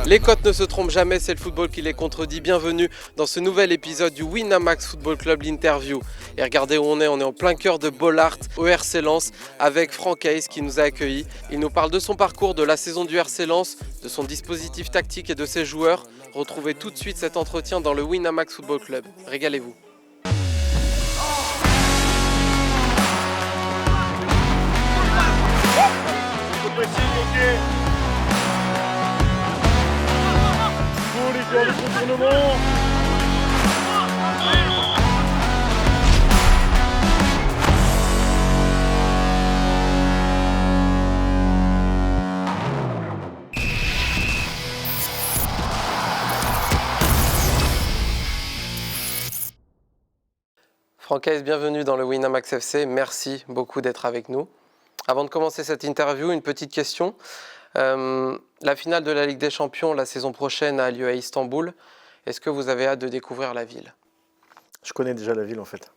Les cotes ne se trompent jamais, c'est le football qui les contredit. Bienvenue dans ce nouvel épisode du Winamax Football Club, l'interview. Et regardez où on est en plein cœur de Bollaert au RC Lens avec Franck Hayes qui nous a accueillis. Il nous parle de son parcours, de la saison du RC Lens, de son dispositif tactique et de ses joueurs. Retrouvez tout de suite cet entretien dans le Winamax Football Club. Régalez-vous. Les joueurs de contournement. Franck Hayes, bienvenue dans le Winamax FC. Merci beaucoup d'être avec nous. Avant de commencer cette interview, une petite question. La finale de la Ligue des Champions la saison prochaine a lieu à Istanbul. Est-ce que vous avez hâte de découvrir la ville ? Je connais déjà la ville en fait,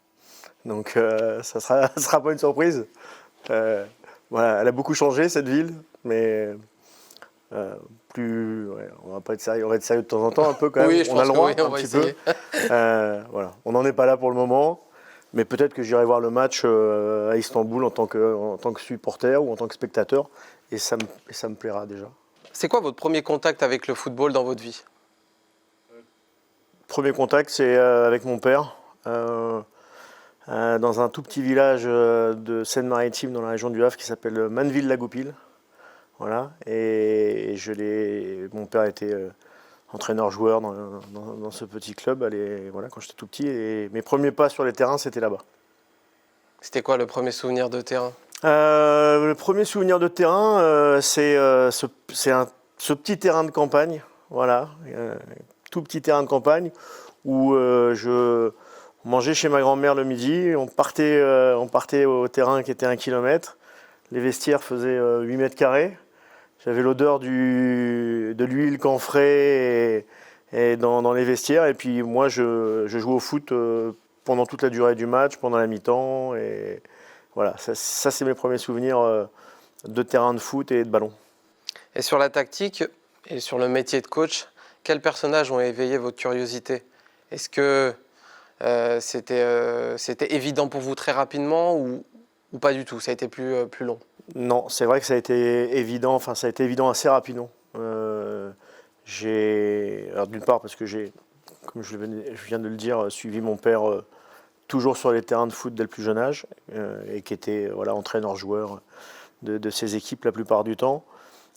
donc ça sera pas une surprise. Voilà, elle a beaucoup changé cette ville, mais on va pas être sérieux, on va être sérieux de temps en temps un peu quand même. Oui, je pense a le droit que oui, on un va petit essayer. peu. Voilà, on n'en est pas là pour le moment, mais peut-être que j'irai voir le match à Istanbul en tant que supporter ou en tant que spectateur, et ça me plaira déjà. C'est quoi votre premier contact avec le football dans votre vie ? Premier contact, c'est avec mon père, dans un tout petit village de Seine-Maritime dans la région du Havre qui s'appelle Manneville-la-Goupil. Voilà. Et mon père était entraîneur-joueur dans ce petit club voilà, quand j'étais tout petit. Et mes premiers pas sur les terrains, c'était là-bas. C'était quoi le premier souvenir de terrain ? Le premier souvenir de terrain, c'est ce petit terrain de campagne. Voilà. Tout petit terrain de campagne où je mangeais chez ma grand-mère le midi. On partait au terrain qui était 1 kilomètre. Les vestiaires faisaient 8 mètres carrés. J'avais l'odeur de l'huile camphrée et dans les vestiaires. Et puis moi, je jouais au foot pendant toute la durée du match, pendant la mi-temps. Et voilà, ça c'est mes premiers souvenirs de terrain de foot et de ballon. Et sur la tactique et sur le métier de coach, quels personnages ont éveillé votre curiosité ? Est-ce que c'était évident pour vous très rapidement ou pas du tout ? Ça a été plus long ? Non, c'est vrai que ça a été évident, assez rapidement. Alors d'une part parce que j'ai, comme je viens de le dire, suivi mon père toujours sur les terrains de foot dès le plus jeune âge et qui était entraîneur-joueur de ses équipes la plupart du temps.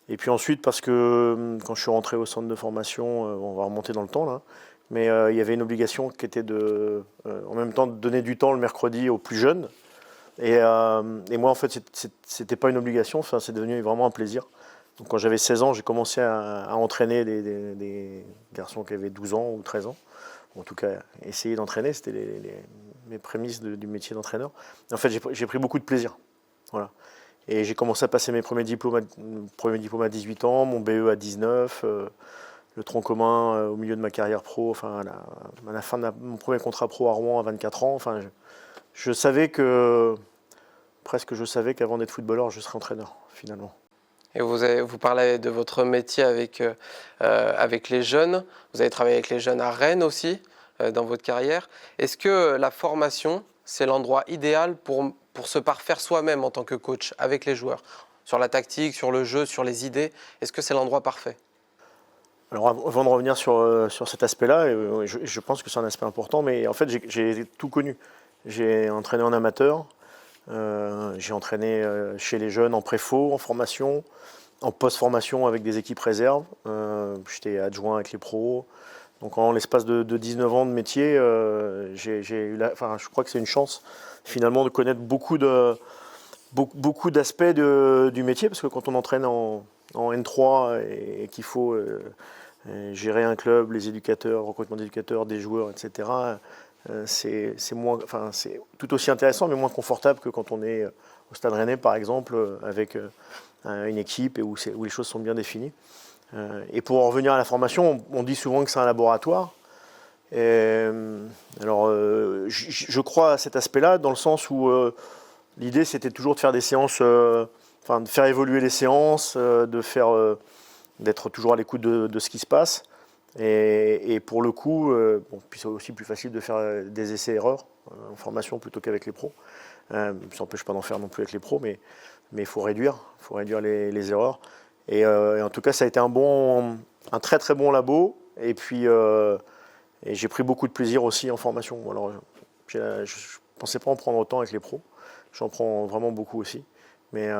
Et puis ensuite parce que quand je suis rentré au centre de formation, on va remonter dans le temps là, mais il y avait une obligation qui était en même temps de donner du temps le mercredi aux plus jeunes. Et moi en fait c'était pas une obligation, enfin, c'est devenu vraiment un plaisir. Donc quand j'avais 16 ans, j'ai commencé à entraîner des garçons qui avaient 12 ans ou 13 ans. En tout cas, essayer d'entraîner, c'était mes prémices du métier d'entraîneur. En fait, j'ai pris beaucoup de plaisir. Voilà. Et j'ai commencé à passer mes premiers diplômes à 18 ans, mon BE à 19, le tronc commun au milieu de ma carrière pro, enfin à la fin de mon premier contrat pro à Rouen à 24 ans. Enfin, je savais qu'avant d'être footballeur, je serais entraîneur, finalement. Et vous parlez de votre métier avec les jeunes. Vous avez travaillé avec les jeunes à Rennes aussi, dans votre carrière. Est-ce que la formation, c'est l'endroit idéal pour se parfaire soi-même en tant que coach avec les joueurs ? Sur la tactique, sur le jeu, sur les idées, est-ce que c'est l'endroit parfait ? Alors avant de revenir sur cet aspect-là, je pense que c'est un aspect important, mais en fait j'ai tout connu. J'ai entraîné en amateur, j'ai entraîné chez les jeunes en pré-faux, en formation, en post-formation avec des équipes réserves. J'étais adjoint avec les pros. Donc en l'espace de 19 ans de métier, je crois que c'est une chance finalement de connaître beaucoup d'aspects du métier, parce que quand on entraîne en N3 et qu'il faut gérer un club, les éducateurs, recrutement d'éducateurs, des joueurs, etc., c'est tout aussi intéressant mais moins confortable que quand on est au Stade Rennais par exemple avec une équipe et où les choses sont bien définies. Et pour en revenir à la formation, on dit souvent que c'est un laboratoire. Je crois à cet aspect-là dans le sens où l'idée c'était toujours de faire des séances, de faire évoluer les séances, de faire d'être toujours à l'écoute de ce qui se passe. Et pour le coup, puis c'est aussi plus facile de faire des essais-erreurs en formation plutôt qu'avec les pros. Ça n'empêche pas d'en faire non plus avec les pros, mais il faut réduire les erreurs. Et en tout cas, ça a été un très très bon labo. Et puis, et j'ai pris beaucoup de plaisir aussi en formation. Alors, je ne pensais pas en prendre autant avec les pros. J'en prends vraiment beaucoup aussi. Mais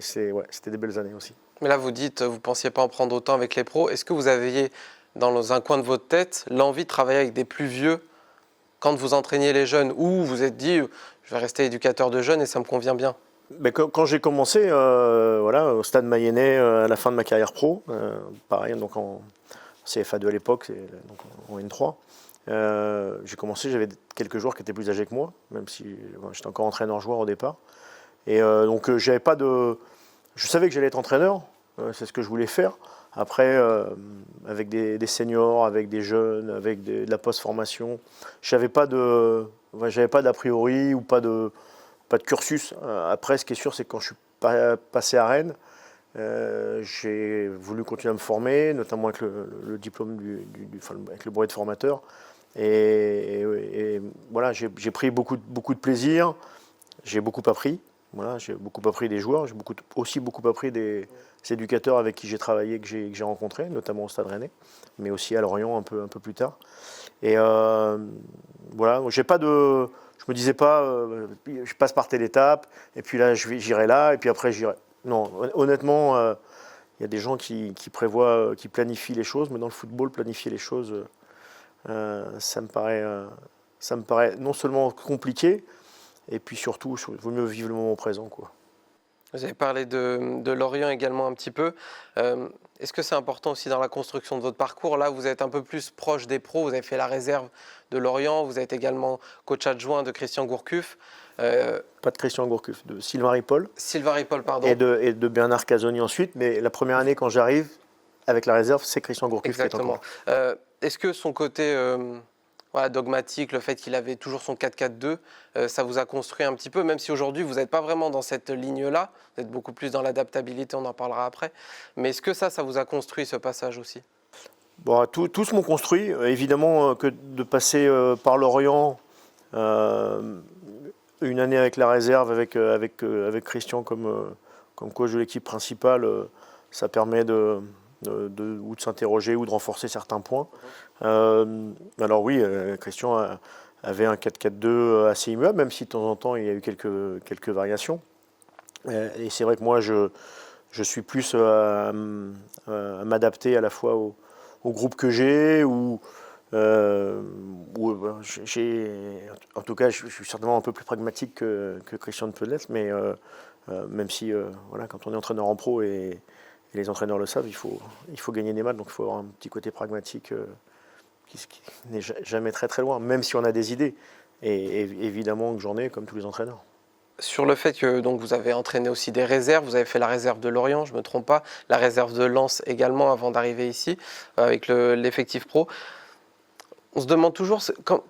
c'était des belles années aussi. Mais là, vous dites, vous ne pensiez pas en prendre autant avec les pros. Est-ce que vous aviez, dans un coin de votre tête, l'envie de travailler avec des plus vieux quand vous entraîniez les jeunes, ou vous vous êtes dit, je vais rester éducateur de jeunes et ça me convient bien? Mais quand j'ai commencé au Stade Mayennais à la fin de ma carrière pro, pareil, donc en CFA2 à l'époque, donc en N3, j'ai commencé, j'avais quelques joueurs qui étaient plus âgés que moi, même si j'étais encore entraîneur-joueur au départ. Et donc j'avais pas de... Je savais que j'allais être entraîneur, c'est ce que je voulais faire. Après, avec des seniors, avec des jeunes, avec de la post-formation, j'avais pas d'a priori ou pas de cursus. Après, ce qui est sûr, c'est que quand je suis passé à Rennes, j'ai voulu continuer à me former, notamment avec le diplôme avec le brevet de formateur. Et voilà, j'ai pris beaucoup de plaisir, j'ai beaucoup appris. Voilà, j'ai beaucoup appris des joueurs, j'ai aussi beaucoup appris des éducateurs avec qui j'ai travaillé, que j'ai rencontrés, notamment au Stade Rennais, mais aussi à Lorient un peu plus tard. Et voilà, je me disais pas, je passe par telle étape, et puis là j'irai là, et puis après j'irai. Non, honnêtement, il y a des gens qui prévoient, qui planifient les choses, mais dans le football, planifier les choses, ça me paraît non seulement compliqué, et puis surtout, il vaut mieux vivre le moment présent, quoi. Vous avez parlé de Lorient également un petit peu. Est-ce que c'est important aussi dans la construction de votre parcours? Là, vous êtes un peu plus proche des pros. Vous avez fait la réserve de Lorient. Vous êtes également coach adjoint de Christian Gourcuff. Pas de Christian Gourcuff, de Sylvain Ripoll. Sylvain Ripoll, pardon. Et de Bernard Casoni ensuite. Mais la première année, quand j'arrive, avec la réserve, c'est Christian Gourcuff. Exactement. Qui est encore. Est-ce que son côté dogmatique, le fait qu'il avait toujours son 4-4-2, ça vous a construit un petit peu, même si aujourd'hui vous n'êtes pas vraiment dans cette ligne-là, vous êtes beaucoup plus dans l'adaptabilité, on en parlera après. Mais est-ce que ça vous a construit ce passage aussi? Bon, tous m'ont construit. Évidemment que de passer par Lorient, une année avec la réserve, avec Christian comme coach de l'équipe principale, ça permet ou de s'interroger ou de renforcer certains points. Alors oui, Christian avait un 4-4-2 assez immuable, même si de temps en temps il y a eu quelques variations. Et c'est vrai que moi je suis plus à m'adapter à la fois au groupe que j'ai, en tout cas je suis certainement un peu plus pragmatique que Christian ne peut l'être, mais même si voilà, quand on est entraîneur en pro et les entraîneurs le savent, il faut gagner des matchs, donc il faut avoir un petit côté pragmatique qui n'est jamais très très loin, même si on a des idées. Et évidemment que j'en ai, comme tous les entraîneurs. Sur le fait que donc, vous avez entraîné aussi des réserves, vous avez fait la réserve de Lorient, je ne me trompe pas, la réserve de Lens également avant d'arriver ici, avec l'effectif pro. On se demande toujours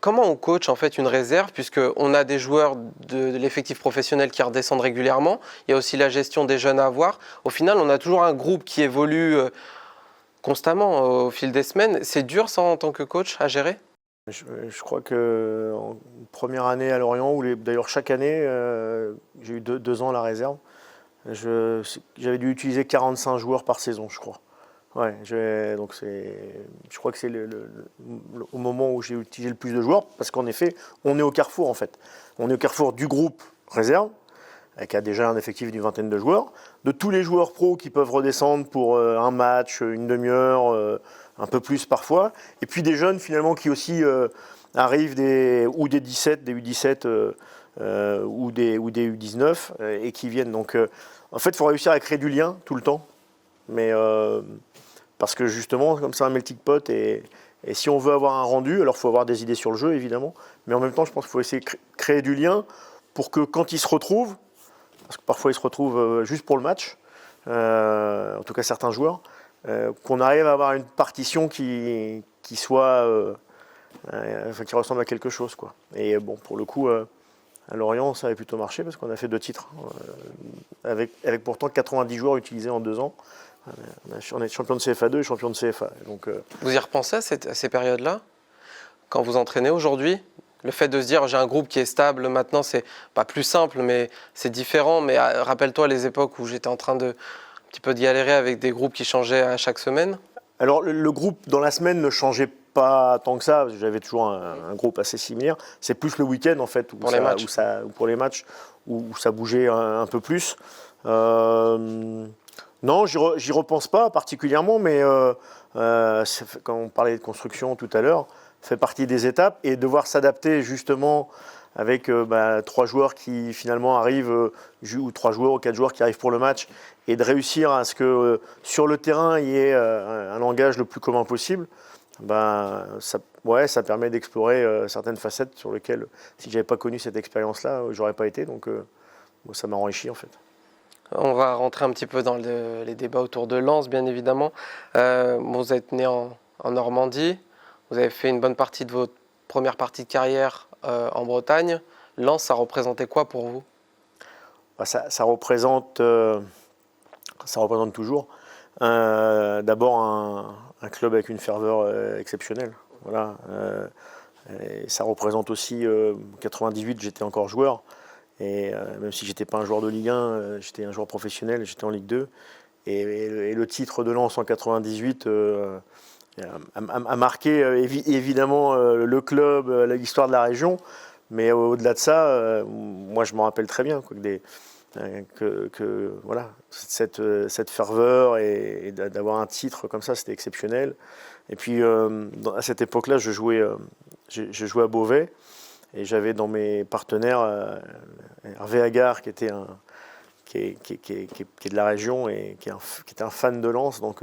comment on coach en fait une réserve, puisqu'on a des joueurs de l'effectif professionnel qui redescendent régulièrement. Il y a aussi la gestion des jeunes à avoir. Au final, on a toujours un groupe qui évolue constamment au fil des semaines. C'est dur ça en tant que coach à gérer? Je crois qu'en première année à Lorient, d'ailleurs chaque année, j'ai eu deux ans à la réserve, j'avais dû utiliser 45 joueurs par saison, je crois. Ouais, donc je crois que c'est au moment où j'ai utilisé le plus de joueurs, parce qu'en effet, on est au carrefour en fait. On est au carrefour du groupe réserve, qui a déjà un effectif d'une vingtaine de joueurs, de tous les joueurs pros qui peuvent redescendre pour un match, une demi-heure, un peu plus parfois, et puis des jeunes finalement qui aussi arrivent ou des 17, des U17 ou des U19 et qui viennent. Donc en fait, il faut réussir à créer du lien tout le temps, mais parce que justement, comme c'est un melting pot, et si on veut avoir un rendu, alors il faut avoir des idées sur le jeu évidemment, mais en même temps, je pense qu'il faut essayer de créer du lien pour que quand ils se retrouvent, parce que parfois ils se retrouvent juste pour le match, en tout cas certains joueurs, qu'on arrive à avoir une partition qui soit, qui ressemble à quelque chose, quoi. Et bon, pour le coup, à Lorient, ça avait plutôt marché parce qu'on a fait 2 titres, avec pourtant 90 joueurs utilisés en 2 ans. On est champion de CFA2 et champion de CFA. Donc, Vous y repensez à ces périodes-là, quand vous entraînez aujourd'hui? Le fait de se dire j'ai un groupe qui est stable, maintenant c'est pas plus simple, mais c'est différent. Mais rappelle-toi les époques où j'étais en train de un petit peu de galérer avec des groupes qui changeaient à chaque semaine. alors le groupe dans la semaine ne changeait pas tant que ça, parce que j'avais toujours un groupe assez similaire. C'est plus le week-end en fait, Pour les matchs. ou pour les matchs, où ça bougeait un peu plus. Non, j'y repense pas particulièrement, mais quand on parlait de construction tout à l'heure, fait partie des étapes et devoir s'adapter justement avec 3 joueurs qui finalement arrivent, ou 3 joueurs ou 4 joueurs qui arrivent pour le match, et de réussir à ce que sur le terrain il y ait un langage le plus commun possible. Ça permet d'explorer certaines facettes sur lesquelles, si j'avais pas connu cette expérience-là, j'aurais pas été. Donc ça m'a enrichi en fait. On va rentrer un petit peu dans les débats autour de Lens, bien évidemment. Vous êtes né en Normandie, vous avez fait une bonne partie de votre première partie de carrière en Bretagne. Lens, ça représentait quoi pour vous? Ça représente toujours d'abord un club avec une ferveur exceptionnelle. Voilà. Et ça représente aussi 98, j'étais encore joueur. Et même si j'étais pas un joueur de Ligue 1, j'étais un joueur professionnel, j'étais en Ligue 2. Et le titre de Lens en 98 a marqué évidemment le club, l'histoire de la région. Mais au-delà de ça, moi je m'en rappelle très bien voilà, cette ferveur et d'avoir un titre comme ça, c'était exceptionnel. Et puis à cette époque-là, je jouais à Beauvais. Et j'avais dans mes partenaires Hervé Agar, qui est de la région et qui était un fan de Lens. Donc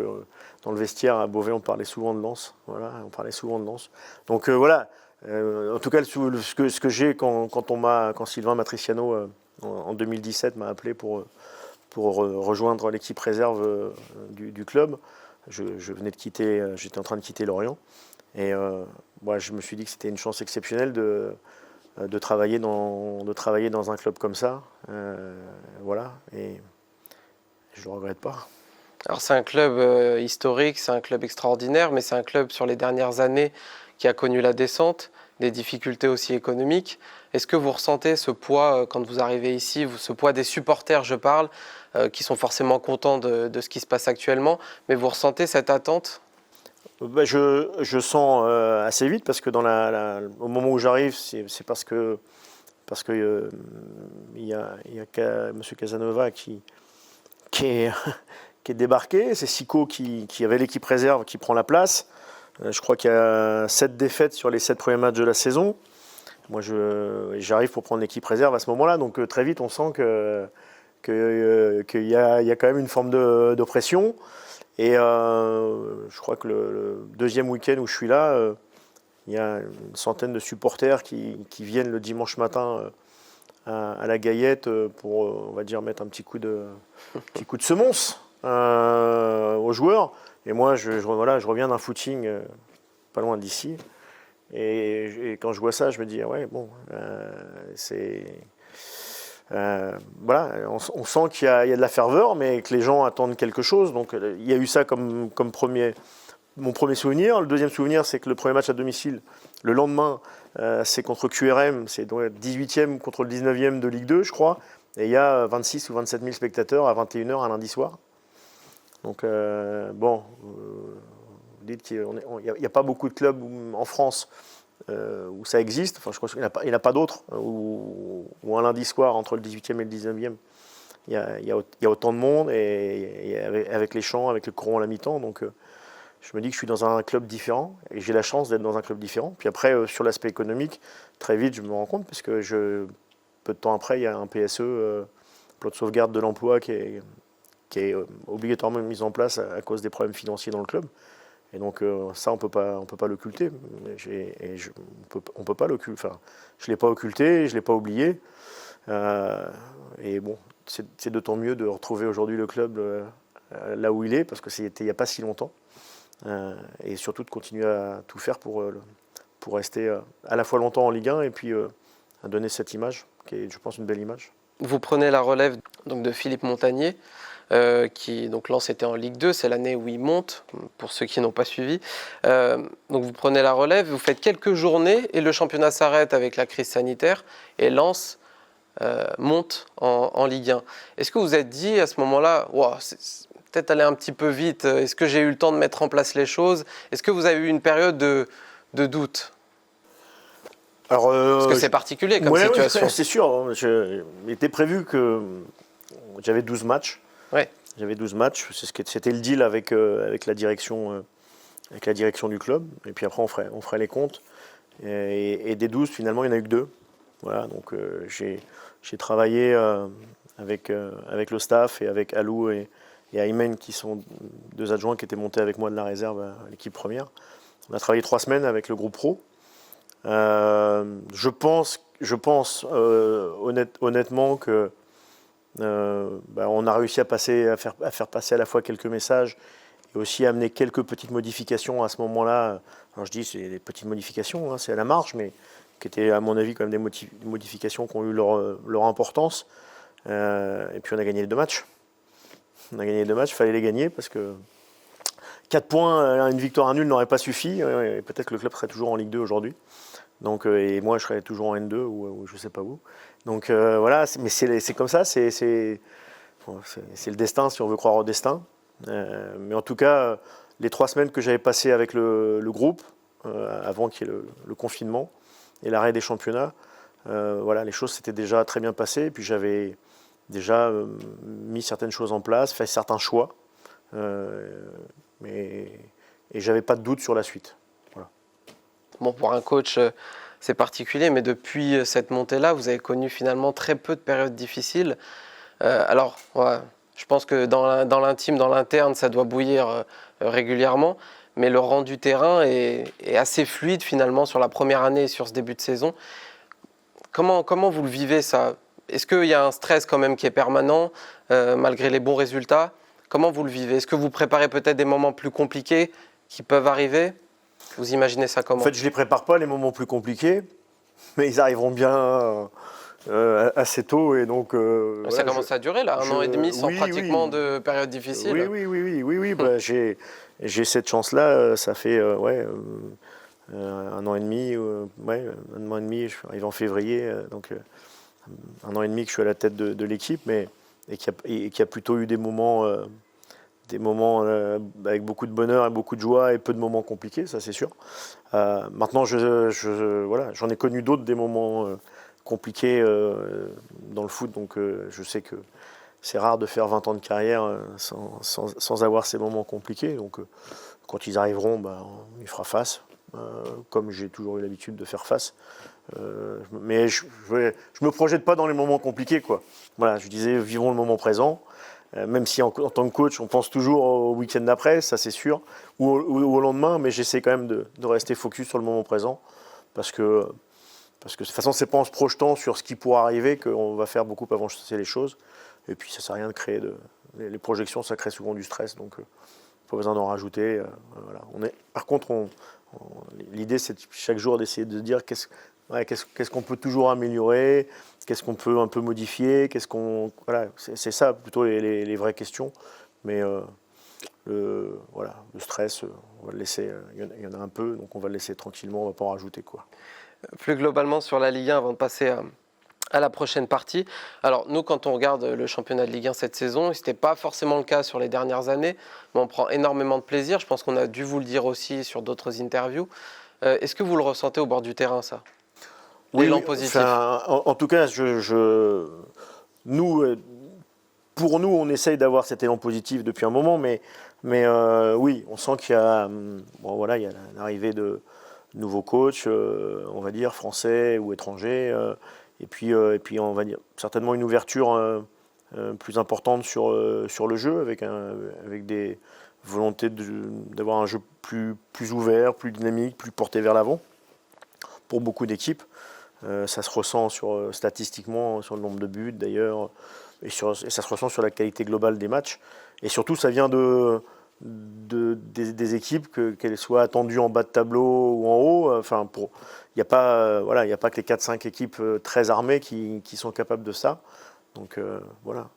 dans le vestiaire à Beauvais, on parlait souvent de Lens. Voilà, on parlait souvent de Lens. Donc voilà. En tout cas, ce que j'ai quand Sylvain Matriciano en 2017 m'a appelé pour rejoindre l'équipe réserve du club. Je venais de quitter, j'étais en train de quitter Lorient. Et je me suis dit que c'était une chance exceptionnelle de travailler dans un club comme ça. Voilà, et je ne le regrette pas. Alors c'est un club historique, c'est un club extraordinaire, mais c'est un club sur les dernières années qui a connu la descente, des difficultés aussi économiques. Est-ce que vous ressentez ce poids quand vous arrivez ici, ce poids des supporters, je parle, qui sont forcément contents de ce qui se passe actuellement, mais vous ressentez cette attente? Je sens assez vite, parce que au moment où j'arrive, c'est parce que il y a M. Casanova qui est débarqué. C'est Sico qui avait l'équipe réserve qui prend la place. Je crois qu'il y a 7 défaites sur les 7 premiers matchs de la saison. Moi, j'arrive pour prendre l'équipe réserve à ce moment-là. Donc très vite, on sent qu'il y a quand même une forme de pression. Et je crois que le deuxième week-end où je suis là, il y a une centaine de supporters qui viennent le dimanche matin à la Gaillette pour, on va dire, mettre un petit coup de semonce aux joueurs. Et moi, je reviens d'un footing pas loin d'ici. Et quand je vois ça, je me dis, ouais, bon, voilà, on sent qu'il y a de la ferveur, mais que les gens attendent quelque chose. Donc il y a eu ça comme mon premier souvenir. Le deuxième souvenir, c'est que le premier match à domicile, le lendemain, c'est contre QRM, c'est 18e contre le 19e de Ligue 2, je crois. Et il y a 26 ou 27 000 spectateurs à 21h un lundi soir. Donc vous dites qu'il n'y a pas beaucoup de clubs en France où ça existe. Enfin, je crois qu'il n'y en a pas d'autres où un lundi soir entre le 18e et le 19e il y a autant de monde, et avec les chants, avec le courant à la mi-temps. Donc je me dis que je suis dans un club différent et j'ai la chance d'être dans un club différent. Puis après, sur l'aspect économique, très vite je me rends compte, parce que peu de temps après, il y a un PSE, plan de sauvegarde de l'emploi, qui est obligatoirement mis en place à cause des problèmes financiers dans le club. Et donc ça, on peut pas l'occulter. On peut pas l'occulter. Enfin, je l'ai pas occulté, je l'ai pas oublié. Et bon, c'est d'autant mieux de retrouver aujourd'hui le club là où il est, parce que c'était il n'y a pas si longtemps. Et surtout de continuer à tout faire pour rester à la fois longtemps en Ligue 1 et puis à donner cette image, qui est, je pense, une belle image. Vous prenez la relève donc de Philippe Montagnier. Donc Lens était en Ligue 2, c'est l'année où il monte, pour ceux qui n'ont pas suivi. Donc vous prenez la relève, vous faites quelques journées et le championnat s'arrête avec la crise sanitaire et Lens monte en Ligue 1. Est-ce que vous vous êtes dit à ce moment-là, wow, c'est peut-être allé un petit peu vite, est-ce que j'ai eu le temps de mettre en place les choses? Est-ce que vous avez eu une période de doute? Alors, Parce que c'est particulier comme situation. Ouais, c'est sûr. Il était prévu que j'avais 12 matchs. Ouais. J'avais 12 matchs. C'était le deal avec la direction du club. Et puis après, on ferait les comptes. Et des 12, finalement, il n'y en a eu que 2. Voilà, donc j'ai travaillé avec le staff et avec Alou et Aymen, qui sont 2 adjoints qui étaient montés avec moi de la réserve à l'équipe première. On a travaillé 3 semaines avec le groupe pro. Je pense honnêtement que on a réussi à faire passer à la fois quelques messages et aussi amener quelques petites modifications à ce moment-là. Alors je dis c'est des petites modifications, hein, c'est à la marge, mais qui étaient à mon avis quand même des modifications qui ont eu leur importance. Et puis on a gagné les 2 matchs. On a gagné les 2 matchs, il fallait les gagner parce que 4 points, une victoire, un nul n'aurait pas suffi. Et peut-être que le club serait toujours en Ligue 2 aujourd'hui. Donc, et moi, je serais toujours en N2 ou je ne sais pas où. Donc voilà, mais c'est comme ça, c'est le destin, si on veut croire au destin. Mais en tout cas, les 3 semaines que j'avais passées avec le groupe, avant qu'il y ait le confinement et l'arrêt des championnats, voilà, les choses s'étaient déjà très bien passées. Et puis j'avais déjà mis certaines choses en place, fait certains choix. Et j'avais pas de doute sur la suite. Voilà. Bon, pour un coach, c'est particulier, mais depuis cette montée-là, vous avez connu finalement très peu de périodes difficiles. Alors, ouais, je pense que dans l'intime, dans l'interne, ça doit bouillir régulièrement, mais le rendu terrain est assez fluide finalement sur la première année et sur ce début de saison. Comment vous le vivez ça? Est-ce qu'il y a un stress quand même qui est permanent, malgré les bons résultats? Comment vous le vivez? Est-ce que vous préparez peut-être des moments plus compliqués qui peuvent arriver? Vous imaginez ça comment? En fait, je ne les prépare pas, les moments plus compliqués, mais ils arriveront bien assez tôt. Et donc, ça voilà, commence à durer là, 1 an et demi sans pratiquement de période difficile. Oui. Bah, j'ai cette chance-là, ça fait 1 an et demi, un an et demi, je suis arrivé en février, donc 1 an et demi que je suis à la tête de l'équipe, et qui a plutôt eu des moments avec beaucoup de bonheur et beaucoup de joie et peu de moments compliqués, ça c'est sûr. Maintenant, voilà, j'en ai connu d'autres, des moments compliqués dans le foot, donc je sais que c'est rare de faire 20 ans de carrière sans avoir ces moments compliqués. Donc quand ils arriveront, on y fera face, comme j'ai toujours eu l'habitude de faire face. Mais je me projette pas dans les moments compliqués, quoi. Voilà, je disais, vivons le moment présent. Même si en tant que coach, on pense toujours au week-end d'après, ça c'est sûr, ou au lendemain, mais j'essaie quand même de rester focus sur le moment présent, parce que de toute façon, c'est pas en se projetant sur ce qui pourra arriver qu'on va faire beaucoup avancer les choses. Et puis ça sert à rien de créer les projections, ça crée souvent du stress, donc pas besoin d'en rajouter. Voilà. Par contre, l'idée c'est chaque jour d'essayer de se dire qu'est-ce qu'on peut toujours améliorer, qu'est-ce qu'on peut un peu modifier, voilà, c'est ça plutôt les vraies questions. Mais le stress, on va le laisser, il y en a un peu, donc on va le laisser tranquillement, on ne va pas en rajouter, quoi. Plus globalement sur la Ligue 1, avant de passer à la prochaine partie. Alors nous, quand on regarde le championnat de Ligue 1 cette saison, ce n'était pas forcément le cas sur les dernières années, mais on prend énormément de plaisir. Je pense qu'on a dû vous le dire aussi sur d'autres interviews. Est-ce que vous le ressentez au bord du terrain, ça? L'élan positif. En tout cas, pour nous, on essaye d'avoir cet élan positif depuis un moment, mais oui, on sent qu'il y a, il y a l'arrivée de nouveaux coachs, on va dire français ou étrangers, et puis on va dire certainement une ouverture plus importante sur le jeu, avec des volontés d'avoir un jeu plus ouvert, plus dynamique, plus porté vers l'avant pour beaucoup d'équipes. Ça se ressent statistiquement sur le nombre de buts d'ailleurs, et ça se ressent sur la qualité globale des matchs. Et surtout, ça vient des équipes, qu'elles soient attendues en bas de tableau ou en haut. Enfin, il n'y a pas que les 4-5 équipes très armées qui sont capables de ça. Donc voilà.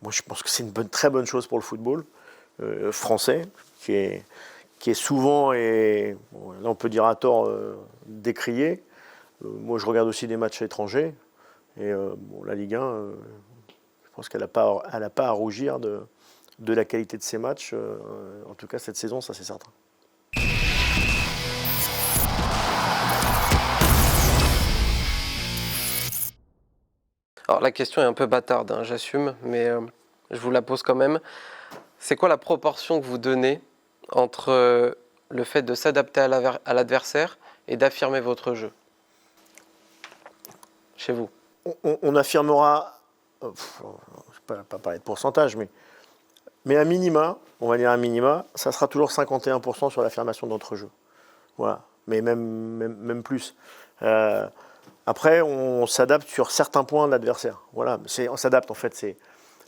moi je pense que c'est une très bonne chose pour le football français, qui est souvent, et bon, là on peut dire à tort, décrié. Moi je regarde aussi des matchs étrangers, et bon, la Ligue 1, je pense qu'elle n'a pas à rougir de la qualité de ses matchs, en tout cas cette saison, ça c'est certain. Alors la question est un peu bâtarde, hein, j'assume, mais je vous la pose quand même. C'est quoi la proportion que vous donnez entre le fait de s'adapter à l'adversaire et d'affirmer votre jeu chez vous? On affirmera, je ne vais pas parler de pourcentage, mais à minima, on va dire à minima, ça sera toujours 51% sur l'affirmation de notre jeu. Voilà, mais même plus. Après, on s'adapte sur certains points de l'adversaire. Voilà, on s'adapte en fait. C'est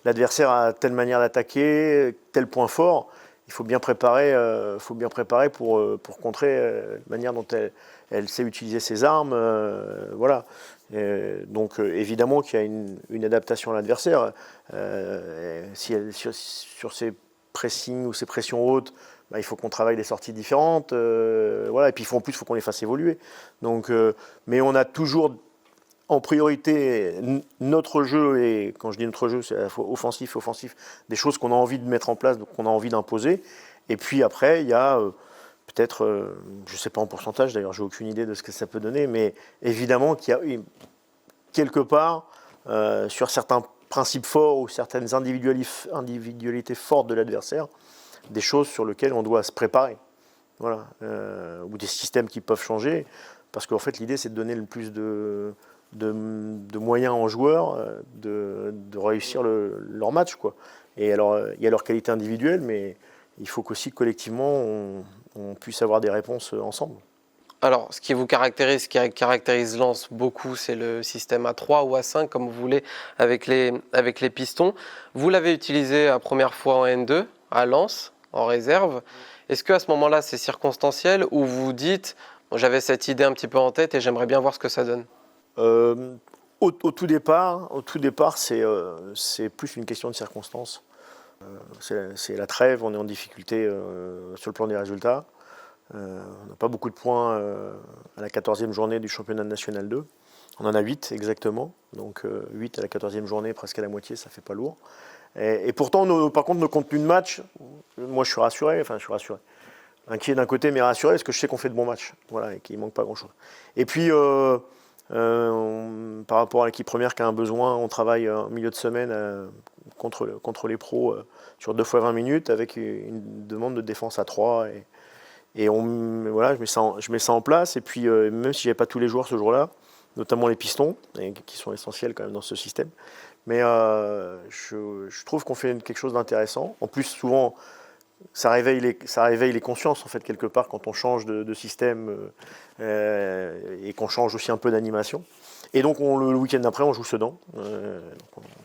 l'adversaire a telle manière d'attaquer, tel point fort. Il faut bien préparer, pour contrer la manière dont elle sait utiliser ses armes. Voilà. Donc évidemment qu'il y a une adaptation à l'adversaire. Sur ses pressings ou ses pressions hautes, bah, il faut qu'on travaille des sorties différentes. Voilà. Et puis en plus, il faut qu'on les fasse évoluer. Donc, mais on a toujours en priorité notre jeu, et quand je dis notre jeu, c'est à la fois offensif, des choses qu'on a envie de mettre en place, qu'on a envie d'imposer. Et puis après, il y a peut-être, je ne sais pas en pourcentage, d'ailleurs, j'ai aucune idée de ce que ça peut donner, mais évidemment qu'il y a quelque part, sur certains principes forts ou certaines individualités fortes de l'adversaire, des choses sur lesquelles on doit se préparer. Voilà. Ou des systèmes qui peuvent changer, parce qu'en fait, l'idée, c'est de donner le plus de moyens aux joueurs de réussir leur match, quoi. Et alors, il y a leur qualité individuelle, mais il faut qu'aussi collectivement, on puisse avoir des réponses ensemble. Alors, ce qui caractérise Lens beaucoup, c'est le système A3 ou A5, comme vous voulez, avec les pistons. Vous l'avez utilisé la première fois en N2, à Lens, en réserve. Est-ce qu'à ce moment-là, c'est circonstanciel, ou vous vous dites, bon, j'avais cette idée un petit peu en tête et j'aimerais bien voir ce que ça donne? Au tout départ, c'est plus une question de circonstances. C'est la trêve, on est en difficulté sur le plan des résultats. On n'a pas beaucoup de points à la 14e journée du championnat national 2. On en a 8 exactement, donc 8 à la 14e journée, presque à la moitié, ça fait pas lourd. Et pourtant, par contre, nos contenus de match, moi je suis rassuré, inquiet d'un côté, mais rassuré, parce que je sais qu'on fait de bons matchs, voilà, et qu'il ne manque pas grand-chose. Et puis, par rapport à l'équipe première qui a un besoin, on travaille en milieu de semaine contre les pros sur 2 fois 20 minutes, avec une demande de défense à 3, et voilà, je mets ça en place. Et puis, même si je n'avais pas tous les joueurs ce jour-là, notamment les pistons, qui sont essentiels quand même dans ce système, mais je trouve qu'on fait quelque chose d'intéressant. En plus, souvent, ça réveille les consciences, en fait, quelque part, quand on change de système et qu'on change aussi un peu d'animation. Et donc, le week-end d'après, on joue Sedan,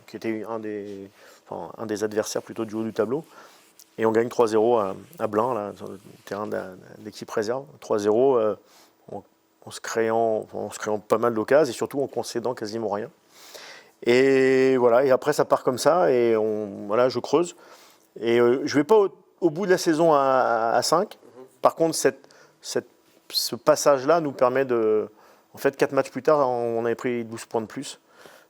qui était un des adversaires plutôt du haut du tableau. Et on gagne 3-0 à Blain, là, sur le terrain d'équipe réserve. 3-0 en se créant pas mal d'occasions et surtout en concédant quasiment rien. Et voilà, et après ça part comme ça, et voilà, je creuse. Et je ne vais pas au bout de la saison à 5. Par contre, ce passage-là nous permet de... En fait, 4 matchs plus tard, on avait pris 12 points de plus.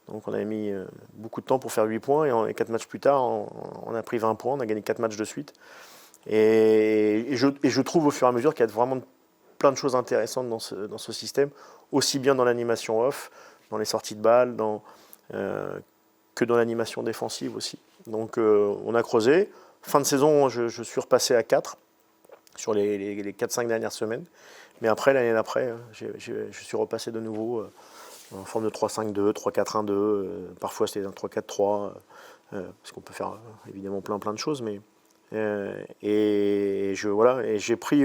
Donc on avait mis beaucoup de temps pour faire 8 points, et 4 matchs plus tard, on a pris 20 points, on a gagné 4 matchs de suite. Et je trouve au fur et à mesure qu'il y a vraiment plein de choses intéressantes dans ce système, aussi bien dans l'animation off, dans les sorties de balles, que dans l'animation défensive aussi. Donc on a creusé. Fin de saison, je suis repassé à 4 sur les 4-5 dernières semaines. Mais après, l'année d'après, je suis repassé de nouveau en forme de 3-5-2, 3-4-1-2, parfois c'était un 3-4-3, parce qu'on peut faire évidemment plein de choses, mais et j'ai pris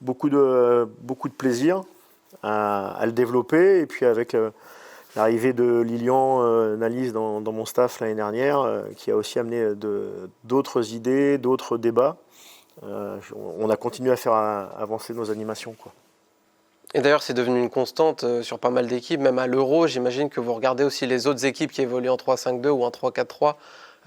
beaucoup de plaisir à le développer, et puis avec l'arrivée de Lilian Nalis dans mon staff l'année dernière, qui a aussi amené d'autres idées, d'autres débats, on a continué à faire avancer nos animations, quoi. Et d'ailleurs, c'est devenu une constante sur pas mal d'équipes, même à l'Euro. J'imagine que vous regardez aussi les autres équipes qui évoluent en 3-5-2 ou en 3-4-3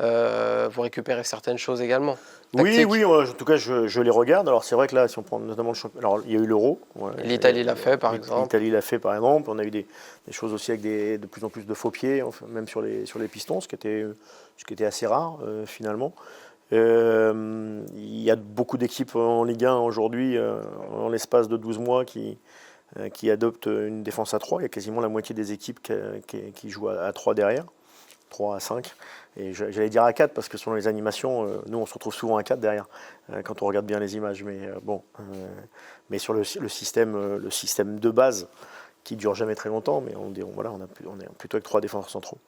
vous récupérez certaines choses également. Oui, en tout cas, je les regarde. Alors, c'est vrai que là, si on prend notamment le championnat, alors il y a eu l'Euro. L'Italie l'a fait, par exemple. L'Italie l'a fait, par exemple. On a eu des choses aussi avec de plus en plus de faux pieds, enfin, même sur les pistons, ce qui était assez rare, finalement. Il y a beaucoup d'équipes en Ligue 1 aujourd'hui, en l'espace de 12 mois, qui adoptent une défense à 3. Il y a quasiment la moitié des équipes qui jouent à 3 derrière, 3 à 5. Et j'allais dire à 4 parce que selon les animations, nous on se retrouve souvent à 4 derrière quand on regarde bien les images. Mais sur le système de base qui dure jamais très longtemps, mais on est plutôt avec 3 défenseurs centraux.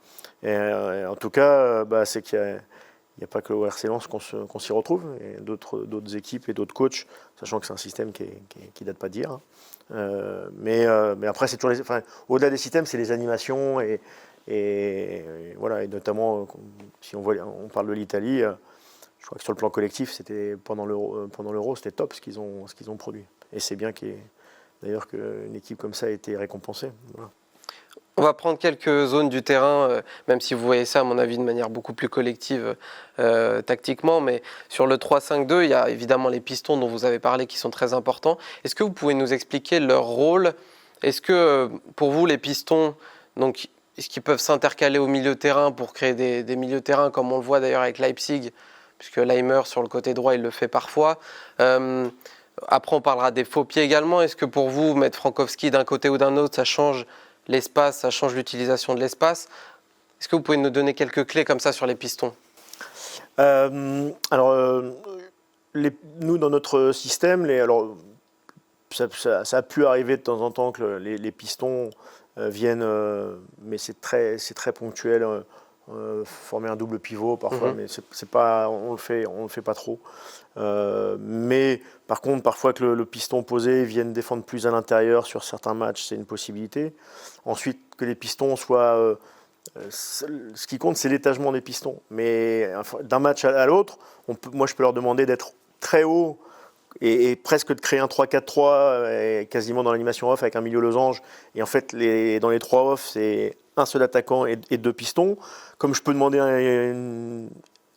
Et, en tout cas, c'est qu'il n'y a pas que le RC Lens qu'on s'y retrouve, et d'autres équipes et d'autres coachs, sachant que c'est un système qui date pas d'hier. Mais après, c'est toujours au-delà des systèmes, c'est les animations et voilà, et notamment si on parle de l'Italie, je crois que sur le plan collectif, c'était pendant l'Euro, c'était top ce qu'ils ont produit. Et c'est bien d'ailleurs qu'une équipe comme ça ait été récompensée. Voilà. On va prendre quelques zones du terrain, même si vous voyez ça, à mon avis, de manière beaucoup plus collective tactiquement. Mais sur le 3-5-2, il y a évidemment les pistons dont vous avez parlé qui sont très importants. Est-ce que vous pouvez nous expliquer leur rôle? Est-ce que pour vous, les pistons, donc, est-ce qu'ils peuvent s'intercaler au milieu de terrain pour créer des milieux de terrain, comme on le voit d'ailleurs avec Leipzig, puisque Leimer, sur le côté droit, il le fait parfois. Après, on parlera des faux pieds également. Est-ce que pour vous, mettre Frankowski d'un côté ou d'un autre, ça change l'espace, ça change l'utilisation de l'espace? Est-ce que vous pouvez nous donner quelques clés comme ça sur les pistons? Nous, dans notre système, ça a pu arriver de temps en temps que les pistons viennent, mais c'est très ponctuel, former un double pivot parfois, mais on le fait pas trop. Mais par contre, parfois que le piston posé vienne défendre plus à l'intérieur sur certains matchs, c'est une possibilité. Ensuite, que les pistons soient... ce qui compte, c'est l'étagement des pistons. Mais d'un match à l'autre, moi je peux leur demander d'être très haut et presque de créer un 3-4-3 quasiment dans l'animation off avec un milieu losange. Et en fait, dans les 3 off, c'est un seul attaquant et 2 pistons. Comme je peux demander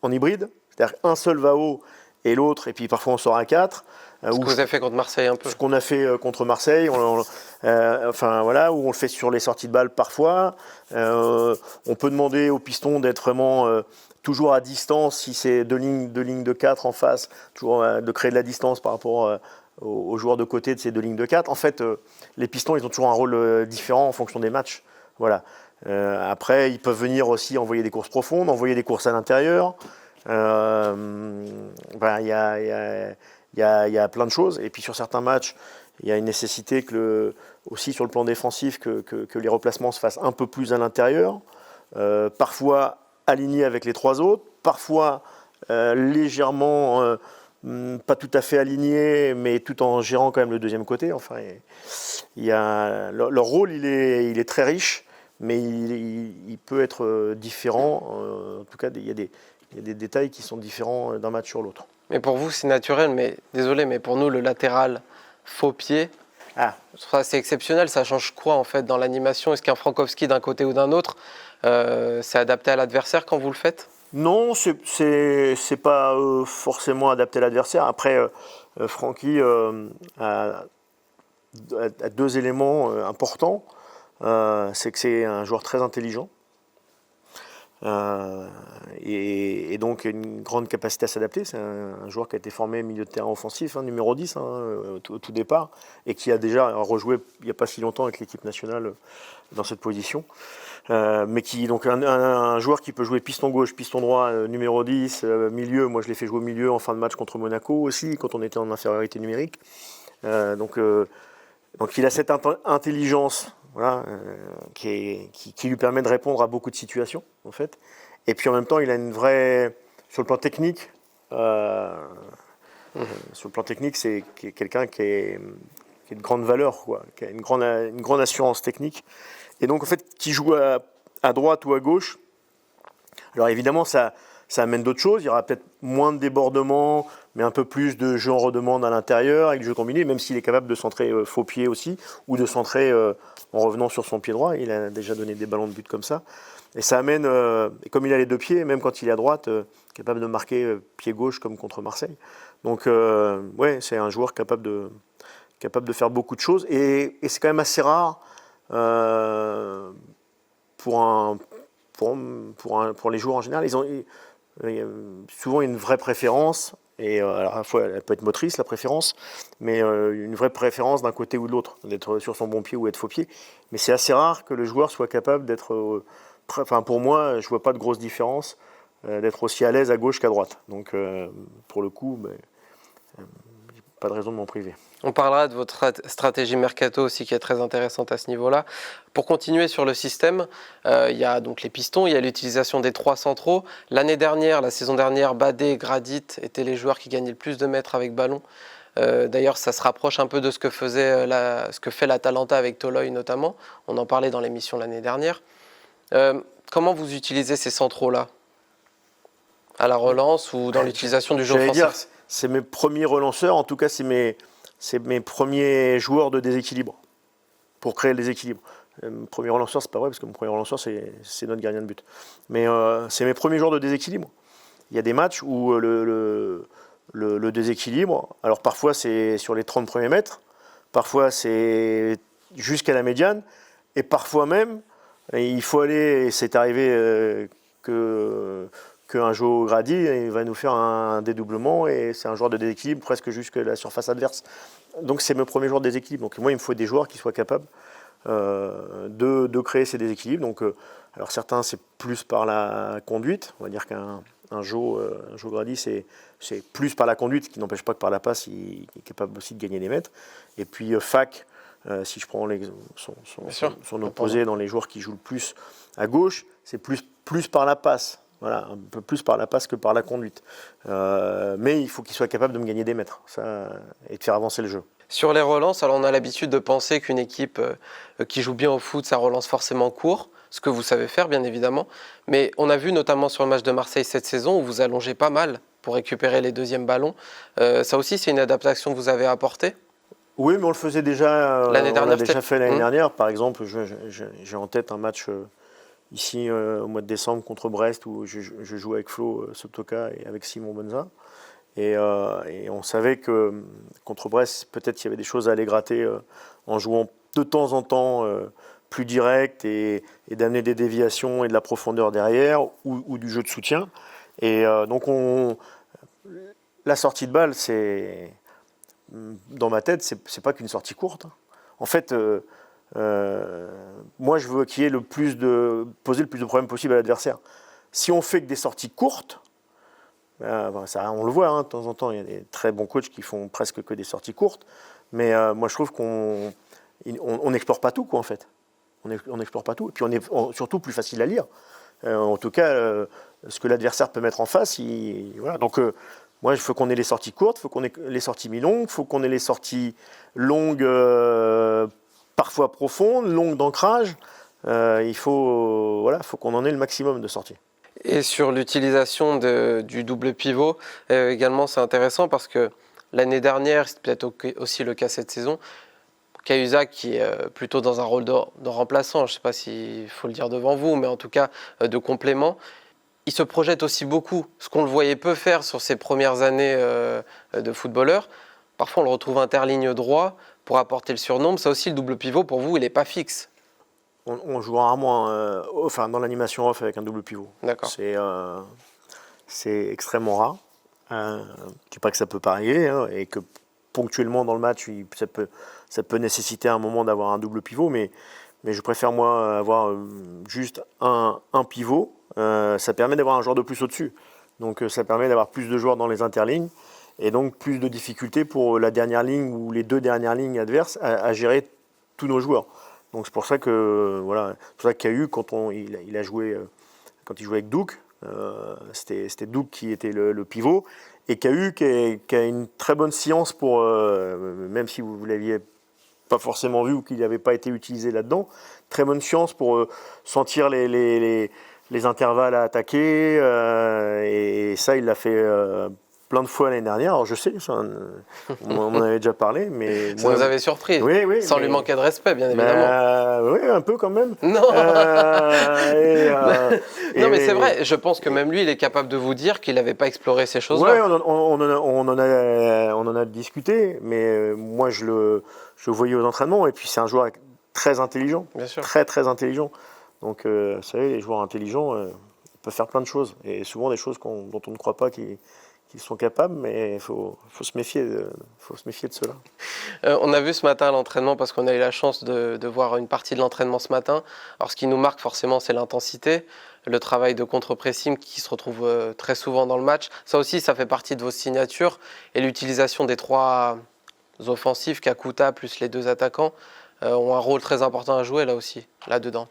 en hybride, c'est-à-dire qu'un seul va haut et l'autre, et puis parfois on sort à 4. Ce que vous avez fait contre Marseille un peu. Ce qu'on a fait contre Marseille, où on le fait sur les sorties de balles parfois. On peut demander aux pistons d'être vraiment toujours à distance, si c'est deux lignes de 4 en face, toujours de créer de la distance par rapport aux joueurs de côté de ces 2 lignes de 4. En fait, les pistons, ils ont toujours un rôle différent en fonction des matchs. Voilà. Après, ils peuvent venir aussi envoyer des courses profondes, envoyer des courses à l'intérieur. Il y a plein de choses. Et puis sur certains matchs, il y a une nécessité aussi sur le plan défensif que les replacements se fassent un peu plus à l'intérieur. Parfois alignés avec les 3 autres, parfois légèrement pas tout à fait alignés, mais tout en gérant quand même le deuxième côté. Enfin, leur rôle, il est très riche, mais il peut être différent. En tout cas, il y a des détails qui sont différents d'un match sur l'autre. Mais pour vous, c'est naturel, mais désolé, mais pour nous, le latéral faux pied, c'est exceptionnel. Ça change quoi en fait dans l'animation? Est-ce qu'un Frankowski d'un côté ou d'un autre, c'est adapté à l'adversaire quand vous le faites? Non, c'est pas forcément adapté à l'adversaire. Après, Francky a 2 éléments importants. C'est que c'est un joueur très intelligent. Et donc une grande capacité à s'adapter. C'est un joueur qui a été formé milieu de terrain offensif, numéro 10 au tout départ, et qui a déjà rejoué il n'y a pas si longtemps avec l'équipe nationale dans cette position. Mais donc un joueur qui peut jouer piston gauche, piston droit, numéro 10, milieu. Moi je l'ai fait jouer au milieu en fin de match contre Monaco aussi, quand on était en infériorité numérique. Donc il a cette intelligence. Voilà, qui lui permet de répondre à beaucoup de situations, en fait. Et puis en même temps, il a une vraie... Sur le plan technique, c'est quelqu'un qui est de grande valeur, quoi, qui a une grande assurance technique. Et donc, en fait, qui joue à droite ou à gauche. Alors évidemment, ça ça amène d'autres choses. Il y aura peut-être moins de débordements, mais un peu plus de jeu en redemande à l'intérieur, avec le jeu combiné, même s'il est capable de centrer faux pied aussi, ou de centrer en revenant sur son pied droit. Il a déjà donné des ballons de but comme ça. Et ça amène, et comme il a les deux pieds, même quand il est à droite, capable de marquer pied gauche comme contre Marseille. Donc ouais, c'est un joueur capable de faire beaucoup de choses. Et c'est quand même assez rare pour les joueurs en général. Souvent une vraie préférence. Et alors à la fois, elle peut être motrice, la préférence, mais une vraie préférence d'un côté ou de l'autre, d'être sur son bon pied ou être faux pied. Mais c'est assez rare que le joueur soit capable d'être... Enfin, pour moi, je ne vois pas de grosse différence d'être aussi à l'aise à gauche qu'à droite. Donc, pour le coup, pas de raison de m'en priver. On parlera de votre stratégie mercato aussi qui est très intéressante à ce niveau-là. Pour continuer sur le système, il y a donc les pistons, il y a l'utilisation des 3 centraux. La saison dernière, Badé, Gradit étaient les joueurs qui gagnaient le plus de mètres avec ballon. D'ailleurs, ça se rapproche un peu de ce que fait l'Atalanta avec Toloi notamment. On en parlait dans l'émission l'année dernière. Comment vous utilisez ces centraux-là ? À la relance ou dans l'utilisation du jeu offensif ? C'est mes premiers relanceurs, en tout cas c'est mes premiers joueurs de déséquilibre, pour créer le déséquilibre. Premier relanceur, c'est pas vrai, parce que mon premier relanceur, c'est notre gardien de but. Mais c'est mes premiers joueurs de déséquilibre. Il y a des matchs où le déséquilibre, alors parfois c'est sur les 30 premiers mètres, parfois c'est jusqu'à la médiane, et parfois même, il faut aller, et c'est arrivé qu'un Joe Grady il va nous faire un dédoublement, et c'est un joueur de déséquilibre presque jusqu'à la surface adverse. Donc c'est mes premiers joueurs de déséquilibre. Donc moi, il me faut des joueurs qui soient capables de créer ces déséquilibres. Donc, alors certains, c'est plus par la conduite. On va dire qu'un Joe Grady, c'est plus par la conduite, ce qui n'empêche pas que par la passe, il est capable aussi de gagner des mètres. Et puis Fak, si je prends son opposé dans les joueurs qui jouent le plus à gauche, c'est plus par la passe. Voilà, un peu plus par la passe que par la conduite. Mais il faut qu'il soit capable de me gagner des mètres et de faire avancer le jeu. Sur les relances, alors on a l'habitude de penser qu'une équipe qui joue bien au foot, ça relance forcément court, ce que vous savez faire bien évidemment. Mais on a vu notamment sur le match de Marseille cette saison où vous allongez pas mal pour récupérer les deuxièmes ballons. Ça aussi, c'est une adaptation que vous avez apportée ? Oui, mais on le faisait déjà l'année dernière. On l'a déjà fait l'année dernière. Par exemple, j'ai en tête un match ici au mois de décembre contre Brest où je jouais avec Flo Sotoka et avec Simon Bonza. Et on savait que contre Brest, peut-être qu'il y avait des choses à aller gratter en jouant de temps en temps plus direct et d'amener des déviations et de la profondeur derrière ou du jeu de soutien. Et donc la sortie de balle, dans ma tête, c'est pas qu'une sortie courte. En fait, moi, je veux qu'il y ait poser le plus de problèmes possible à l'adversaire. Si on fait que des sorties courtes, ça, on le voit, de temps en temps, il y a des très bons coachs qui font presque que des sorties courtes, mais moi je trouve qu'on n'explore pas tout, quoi, en fait. On n'explore pas tout, et puis on est surtout plus facile à lire. En tout cas, ce que l'adversaire peut mettre en face, voilà. Donc moi, il faut qu'on ait les sorties courtes, il faut qu'on ait les sorties mi-longues, il faut qu'on ait les sorties longues, parfois profondes, longues d'ancrage. Il faut qu'on en ait le maximum de sorties. Et sur l'utilisation du double pivot, également c'est intéressant parce que l'année dernière, c'est peut-être aussi le cas cette saison, Cahuzac qui est plutôt dans un rôle de remplaçant, je ne sais pas s'il faut le dire devant vous, mais en tout cas de complément, il se projette aussi beaucoup, ce qu'on le voyait peu faire sur ses premières années de footballeur. Parfois on le retrouve interligne droit pour apporter le surnombre, ça aussi le double pivot pour vous il n'est pas fixe. On joue rarement dans l'animation off avec un double pivot. D'accord. C'est extrêmement rare. Je ne dis pas que ça peut pas arriver et que ponctuellement dans le match, ça peut nécessiter à un moment d'avoir un double pivot, mais je préfère moi avoir juste un pivot. Ça permet d'avoir un joueur de plus au-dessus. Donc ça permet d'avoir plus de joueurs dans les interlignes et donc plus de difficultés pour la dernière ligne ou les deux dernières lignes adverses à gérer tous nos joueurs. Donc c'est pour ça que Cahu, quand il jouait avec Douk, c'était Douk qui était le pivot, et Cahu qui a une très bonne science pour, même si vous l'aviez pas forcément vu ou qu'il n'avait pas été utilisé là-dedans, très bonne science pour sentir les les intervalles à attaquer. Et ça, il l'a fait plein de fois l'année dernière. Alors je sais, on m'en avait déjà parlé, mais Ça nous avait surpris, oui, sans lui manquer de respect, bien évidemment. Oui, un peu quand même. Non, non mais c'est vrai, je pense que même lui, il est capable de vous dire qu'il n'avait pas exploré ces choses-là. Oui, on en a discuté, mais moi je le voyais aux entraînements, et puis c'est un joueur très intelligent, Bien sûr. très très intelligent. Donc vous savez, les joueurs intelligents ils peuvent faire plein de choses, et souvent des choses dont on ne croit pas qu'ils sont capables, mais il faut se méfier de cela. On a vu ce matin à l'entraînement, parce qu'on a eu la chance de voir une partie de l'entraînement ce matin. Alors ce qui nous marque forcément, c'est l'intensité, le travail de contre-pressing qui se retrouve très souvent dans le match. Ça aussi, ça fait partie de vos signatures, et l'utilisation des 3 offensifs, Kakuta plus les 2 attaquants, ont un rôle très important à jouer là aussi, là-dedans.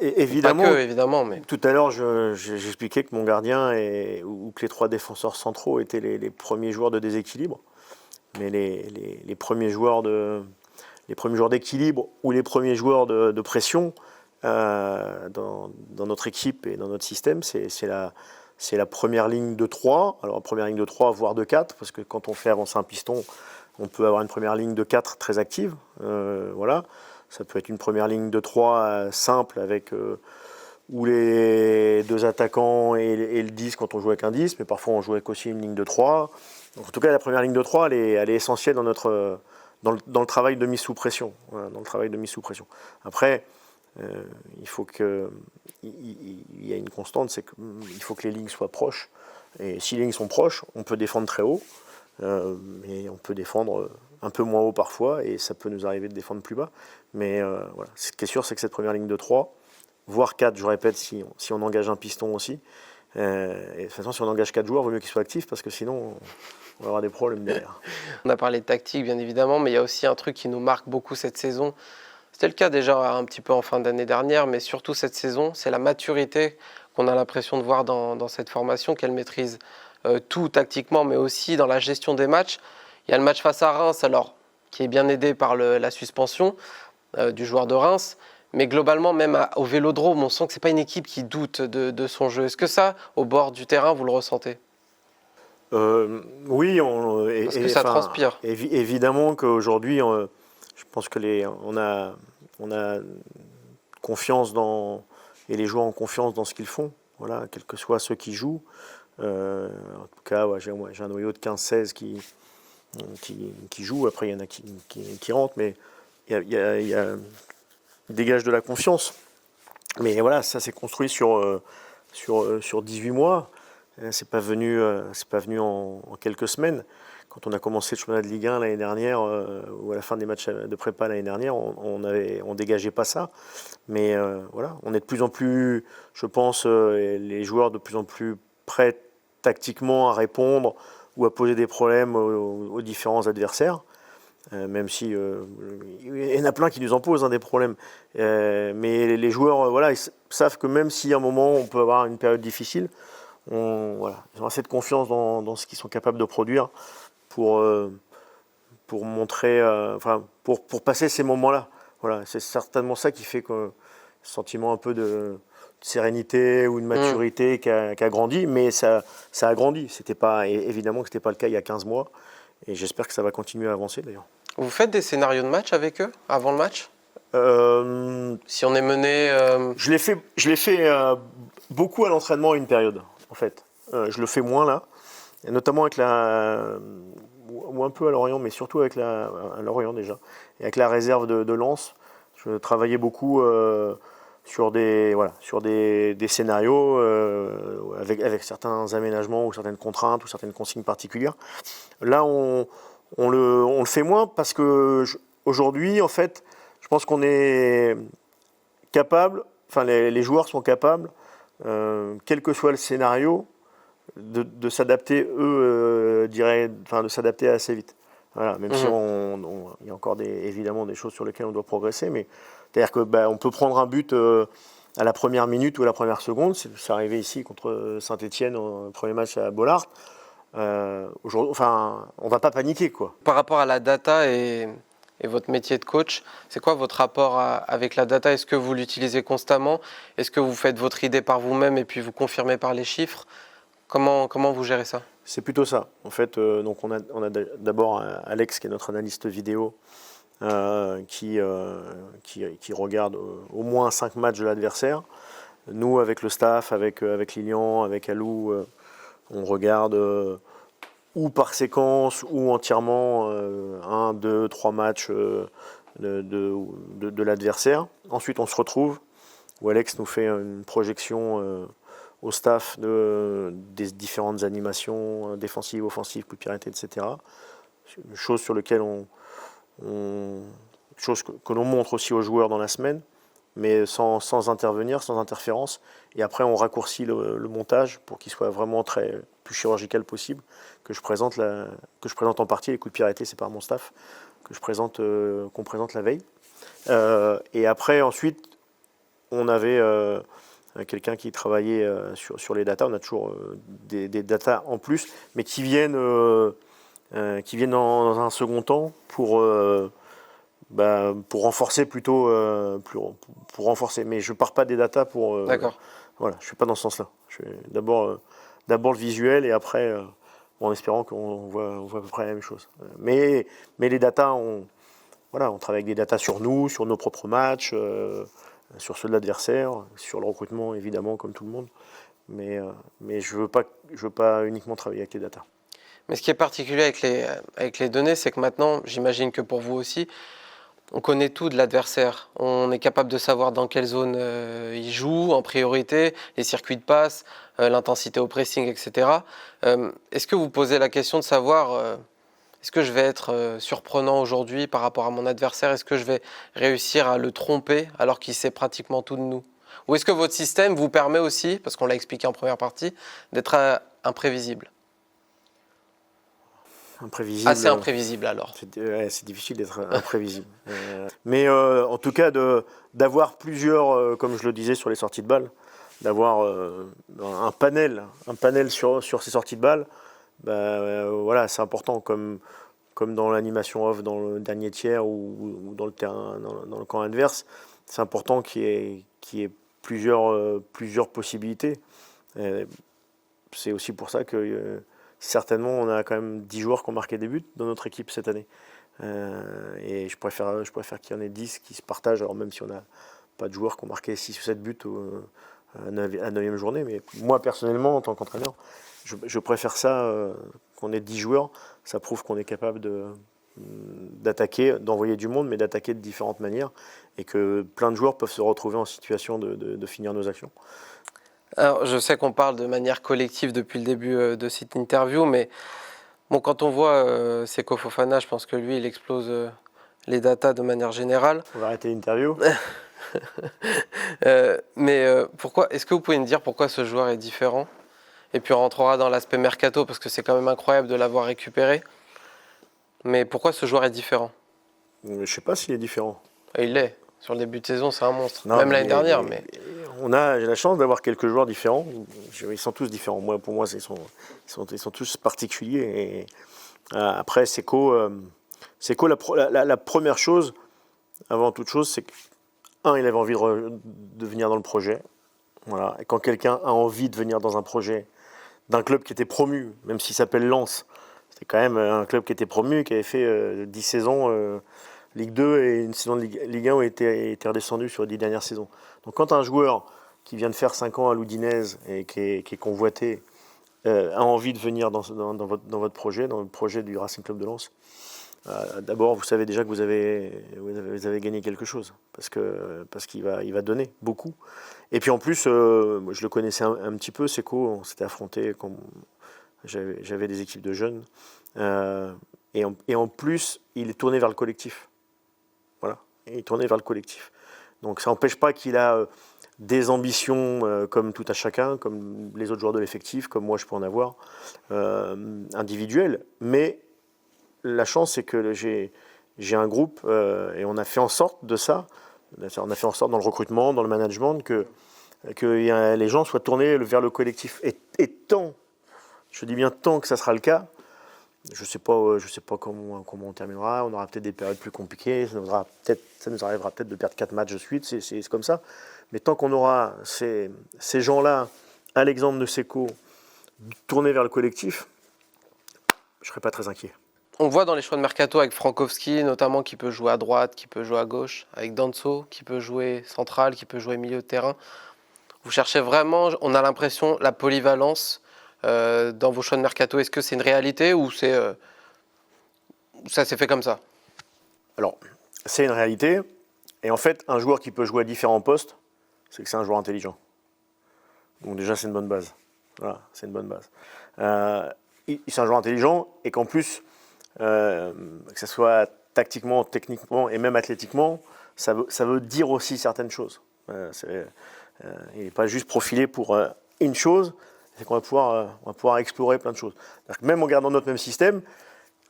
Évidemment, Pas que, évidemment, mais... Tout à l'heure, j'expliquais que mon gardien ou que les 3 défenseurs centraux étaient les premiers joueurs de déséquilibre. Mais les premiers joueurs d'équilibre ou les premiers joueurs de pression dans notre équipe et dans notre système, c'est la première ligne de 3. Alors, première ligne de 3, voire de 4, parce que quand on fait avancer un piston, on peut avoir une première ligne de 4 très active. Voilà. Ça peut être une première ligne de 3 simple avec ou les 2 attaquants et le 10 quand on joue avec un 10, mais parfois on joue avec aussi une ligne de 3. Donc, en tout cas, la première ligne de 3, elle est essentielle dans le travail de mise sous pression. Voilà, dans le travail de mise sous pression. Après, il y a une constante, c'est qu'il faut que les lignes soient proches. Et si les lignes sont proches, on peut défendre très haut, mais on peut défendre un peu moins haut parfois, et ça peut nous arriver de défendre plus bas. Mais voilà, ce qui est sûr, c'est que cette première ligne de 3, voire 4, je répète, si on engage un piston aussi. Et de toute façon, si on engage 4 joueurs, il vaut mieux qu'ils soient actifs, parce que sinon, on va avoir des problèmes derrière. On a parlé de tactique, bien évidemment, mais il y a aussi un truc qui nous marque beaucoup cette saison. C'était le cas déjà un petit peu en fin d'année dernière, mais surtout cette saison, c'est la maturité qu'on a l'impression de voir dans cette formation, qu'elle maîtrise tout tactiquement, mais aussi dans la gestion des matchs. Il y a le match face à Reims, alors, qui est bien aidé par la suspension du joueur de Reims, mais globalement, même au Vélodrome, on sent que ce n'est pas une équipe qui doute de son jeu. Est-ce que ça, au bord du terrain, vous le ressentez ? Oui, parce que ça transpire. Évidemment qu'aujourd'hui, je pense que on a confiance et les joueurs ont confiance dans ce qu'ils font. Voilà, quels que soient ceux qui jouent. En tout cas, ouais, j'ai un noyau de 15-16 qui jouent. Après, il y en a qui rentrent, mais il dégage de la confiance. Mais voilà, ça s'est construit sur 18 mois. C'est pas venu en quelques semaines. Quand on a commencé le championnat de Ligue 1 l'année dernière, ou à la fin des matchs de prépa l'année dernière, on dégageait pas ça. Mais voilà, on est de plus en plus, je pense, les joueurs de plus en plus prêts tactiquement à répondre ou à poser des problèmes aux différents adversaires. Même si il y en a plein qui nous en posent des problèmes. Mais les joueurs, voilà, ils savent que même si à un moment on peut avoir une période difficile, ils ont assez de confiance dans ce qu'ils sont capables de produire pour montrer, pour passer ces moments-là. Voilà, c'est certainement ça qui fait que ce sentiment un peu de sérénité ou de maturité qui a grandi, mais ça a grandi. Évidemment que ce n'était pas le cas il y a 15 mois, et j'espère que ça va continuer à avancer d'ailleurs. Vous faites des scénarios de match avec eux, avant le match ? Si on est mené... Je l'ai fait beaucoup à l'entraînement à une période, en fait. Je le fais moins là, et notamment avec ou un peu à Lorient, mais surtout à Lorient déjà, et avec la réserve de Lens. Je travaillais beaucoup sur des scénarios avec certains aménagements ou certaines contraintes ou certaines consignes particulières. Là, on le fait moins parce que aujourd'hui, en fait, je pense qu'on est capable, les joueurs sont capables, quel que soit le scénario, de s'adapter, de s'adapter assez vite. Voilà, même si il y a encore évidemment des choses sur lesquelles on doit progresser, mais c'est-à-dire que on peut prendre un but à la première minute ou à la première seconde. C'est arrivé ici contre Saint-Etienne au premier match à Bollaert. Aujourd'hui, on ne va pas paniquer, quoi. Par rapport à la data et et votre métier de coach. C'est quoi votre rapport avec la data? Est-ce que vous l'utilisez constamment? Est-ce que vous faites votre idée par vous-même et puis vous confirmez par les chiffres? Comment vous gérez ça? C'est plutôt ça. En fait, donc on a d'abord Alex, qui est notre analyste vidéo, qui regarde au moins 5 matchs de l'adversaire. Nous, avec le staff, avec Lilian, avec Alou, on regarde ou par séquence ou entièrement 1, 2, 3 matchs de l'adversaire. Ensuite, on se retrouve, où Alex nous fait une projection au staff des différentes animations défensives, offensives, coups de pied arrêtés, etc. Chose sur lesquelles chose que l'on montre aussi aux joueurs dans la semaine, mais sans intervenir, sans interférence. Et après, on raccourcit le montage pour qu'il soit vraiment plus chirurgical possible, que je présente en partie. Les coups de pied arrêtés, c'est par mon staff, qu'on présente la veille. Et après, ensuite, on avait quelqu'un qui travaillait sur les datas. On a toujours des datas en plus, mais qui viennent dans un second temps pour renforcer plutôt, pour renforcer. Mais je pars pas des datas pour. D'accord. Voilà, je suis pas dans ce sens-là. Je fais d'abord le visuel et après, en espérant qu'on voit à peu près la même chose. Mais les datas, on travaille avec des datas sur nous, sur nos propres matchs, sur ceux de l'adversaire, sur le recrutement évidemment comme tout le monde. Mais je veux pas uniquement travailler avec les datas. Mais ce qui est particulier avec les données, c'est que maintenant, j'imagine que pour vous aussi, on connaît tout de l'adversaire. On est capable de savoir dans quelle zone il joue en priorité, les circuits de passe, l'intensité au pressing, etc. Est-ce que vous posez la question de savoir est-ce que je vais être surprenant aujourd'hui par rapport à mon adversaire? Est-ce que je vais réussir à le tromper alors qu'il sait pratiquement tout de nous? Ou est-ce que votre système vous permet aussi, parce qu'on l'a expliqué en première partie, d'être imprévisible? Imprévisible. Assez imprévisible alors. C'est difficile d'être imprévisible. Mais en tout cas, d'avoir plusieurs, comme je le disais sur les sorties de balles, d'avoir un panel sur ces sorties de balles, voilà, c'est important, comme dans l'animation off, dans le dernier tiers ou dans le terrain, dans le camp adverse. C'est important qu'il y ait plusieurs possibilités. C'est aussi pour ça que certainement, on a quand même 10 joueurs qui ont marqué des buts dans notre équipe cette année. Et je préfère qu'il y en ait 10 qui se partagent, alors même si on n'a pas de joueurs qui ont marqué 6 ou 7 buts à la 9e journée. Mais moi, personnellement, en tant qu'entraîneur, je préfère ça, qu'on ait 10 joueurs. Ça prouve qu'on est capable d'attaquer, d'envoyer du monde, mais d'attaquer de différentes manières. Et que plein de joueurs peuvent se retrouver en situation de finir nos actions. Alors, je sais qu'on parle de manière collective depuis le début de cette interview, mais bon, quand on voit Seko Fofana, je pense que lui, il explose les datas de manière générale. On va arrêter l'interview. Pourquoi, est-ce que vous pouvez me dire pourquoi ce joueur est différent? Et puis on rentrera dans l'aspect mercato, parce que c'est quand même incroyable de l'avoir récupéré. Mais pourquoi ce joueur est différent? Je ne sais pas s'il est différent. Et il l'est. Sur le début de saison, c'est un monstre. Non, même l'année dernière. Mais... J'ai la chance d'avoir quelques joueurs différents. Ils sont tous différents. Pour moi, ils sont tous particuliers. Et après, Seko, la première chose, avant toute chose, c'est qu'il avait envie de venir dans le projet. Voilà. Et quand quelqu'un a envie de venir dans un projet d'un club qui était promu, même s'il s'appelle Lens, c'était quand même un club qui était promu, qui avait fait 10 saisons Ligue 2 et une saison de Ligue 1 où il était redescendu sur les 10 dernières saisons. Donc quand un joueur qui vient de faire 5 ans à l'Udinese et qui est convoité a envie de venir dans votre projet, dans le projet du Racing Club de Lens, d'abord vous savez déjà que vous avez gagné quelque chose parce qu'il va donner beaucoup. Et puis en plus, je le connaissais un petit peu, Seko, on s'était affronté quand j'avais des équipes de jeunes. Et en plus, il est tourné vers le collectif. Voilà, il est tourné vers le collectif. Donc ça n'empêche pas qu'il a des ambitions comme tout à chacun, comme les autres joueurs de l'effectif, comme moi je peux en avoir, individuelles. Mais la chance, c'est que j'ai un groupe et on a fait en sorte de ça. On a fait en sorte dans le recrutement, dans le management, que les gens soient tournés vers le collectif. Et tant, je dis bien tant que ça sera le cas, Je sais pas comment on terminera. On aura peut-être des périodes plus compliquées. Ça nous arrivera peut-être de perdre 4 matchs de suite. C'est comme ça. Mais tant qu'on aura ces gens-là, à l'exemple de Seco, tournés vers le collectif, je ne serai pas très inquiet. On voit dans les choix de mercato avec Frankowski, notamment, qui peut jouer à droite, qui peut jouer à gauche, avec Danso, qui peut jouer central, qui peut jouer milieu de terrain. Vous cherchez vraiment, on a l'impression, la polyvalence dans vos choix de mercato. Est-ce que c'est une réalité ou ça s'est fait comme ça? Alors, c'est une réalité. Et en fait, un joueur qui peut jouer à différents postes, c'est que c'est un joueur intelligent. Donc déjà, c'est une bonne base. Voilà, c'est une bonne base. C'est un joueur intelligent et qu'en plus, que ce soit tactiquement, techniquement et même athlétiquement, ça veut dire aussi certaines choses. Il n'est pas juste profilé pour une chose, c'est qu'on va pouvoir explorer plein de choses. Même en gardant notre même système,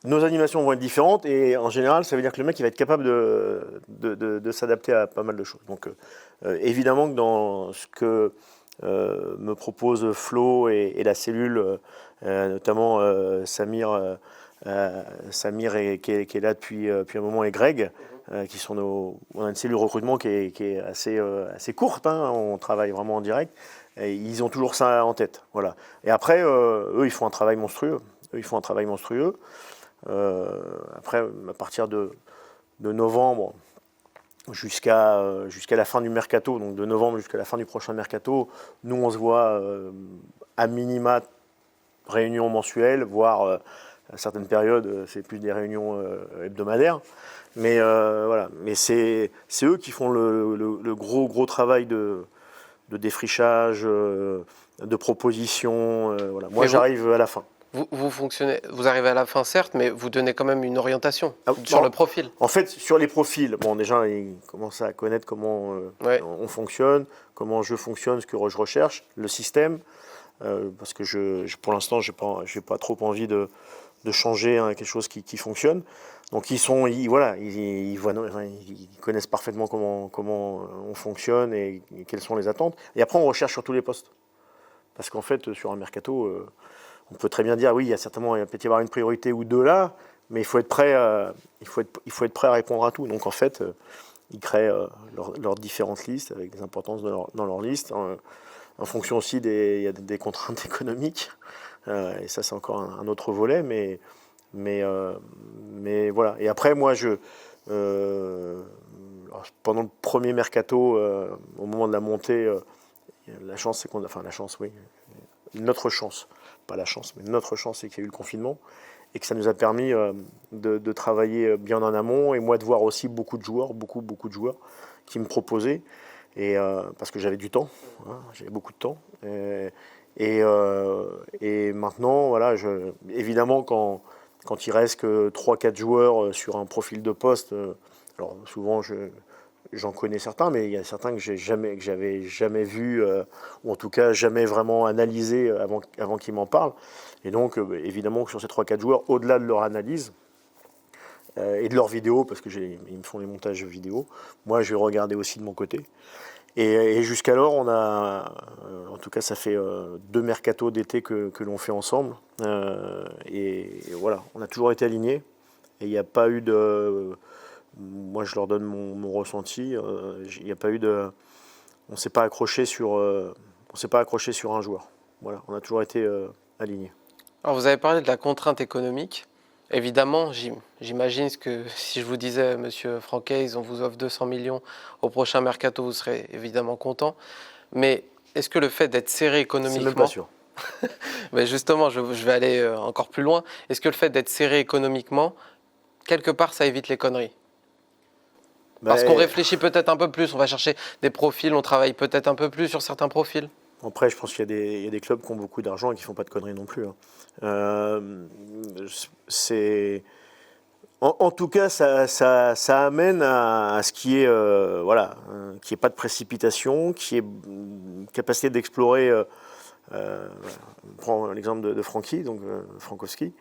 nos animations vont être différentes et en général, ça veut dire que le mec il va être capable de s'adapter à pas mal de choses. Donc évidemment que dans ce que me propose Flo et la cellule, notamment Samir qui est là depuis un moment, et Greg, qui sont on a une cellule recrutement qui est assez courte, hein, on travaille vraiment en direct, et ils ont toujours ça en tête. Voilà. Et après, eux, ils font un travail monstrueux. Après, à partir de novembre jusqu'à la fin du mercato, donc de novembre jusqu'à la fin du prochain mercato, nous, on se voit à minima réunions mensuelles, voire à certaines périodes, c'est plus des réunions hebdomadaires. Mais voilà, mais c'est eux qui font le gros travail de défrichage, de proposition. Voilà. Moi, j'arrive à la fin. Vous arrivez à la fin, certes, mais vous donnez quand même une orientation sur le profil. En fait, sur les profils, bon, déjà, ils commencent à connaître comment on fonctionne, comment je fonctionne, ce que je recherche, le système, parce que pour l'instant, j'ai pas trop envie de changer quelque chose qui fonctionne. Donc ils connaissent parfaitement comment on fonctionne et quelles sont les attentes. Et après, on recherche sur tous les postes. Parce qu'en fait, sur un mercato, on peut très bien dire, oui, il peut y avoir une priorité ou deux là, mais il faut être prêt à répondre à tout. Donc en fait, ils créent leurs différentes listes avec des importances dans leur liste, en fonction aussi il y a des contraintes économiques. Et ça, c'est encore un autre volet, mais voilà. Et après, moi, pendant le premier mercato, au moment de la montée, la chance, c'est notre chance, pas la chance, mais notre chance, c'est qu'il y a eu le confinement et que ça nous a permis de travailler bien en amont et moi de voir aussi beaucoup de joueurs qui me proposaient, et parce que j'avais du temps, hein, j'avais beaucoup de temps. Et maintenant, voilà, évidemment, quand il reste que 3-4 joueurs sur un profil de poste, alors souvent j'en connais certains, mais il y a certains que j'avais jamais vus, ou en tout cas jamais vraiment analysés avant qu'ils m'en parlent. Et donc, évidemment, que sur ces 3-4 joueurs, au-delà de leur analyse et de leurs vidéos, parce qu'ils me font les montages vidéo, moi je vais regarder aussi de mon côté. Et jusqu'alors, on a, en tout cas, ça fait 2 mercatos d'été que l'on fait ensemble. Et voilà, on a toujours été alignés. Et il n'y a pas eu de... Moi, je leur donne mon ressenti. Il n'y a pas eu de... On ne s'est pas accroché sur un joueur. Voilà, on a toujours été alignés. Alors, vous avez parlé de la contrainte économique. Évidemment, j'imagine que si je vous disais, monsieur Francaise, on vous offre 200 millions au prochain mercato, vous serez évidemment content. Mais est-ce que le fait d'être serré économiquement... C'est même pas sûr. Mais justement, je vais aller encore plus loin. Est-ce que le fait d'être serré économiquement, quelque part, ça évite les conneries? Parce qu'on réfléchit peut-être un peu plus, on va chercher des profils, on travaille peut-être un peu plus sur certains profils. Après, je pense qu'il y a des clubs qui ont beaucoup d'argent et qui ne font pas de conneries non plus. En tout cas, ça amène à ce qui est, qu'il n'y ait pas de précipitation, qu'il y ait une capacité d'explorer. On prend l'exemple de Francky, donc Frankowski.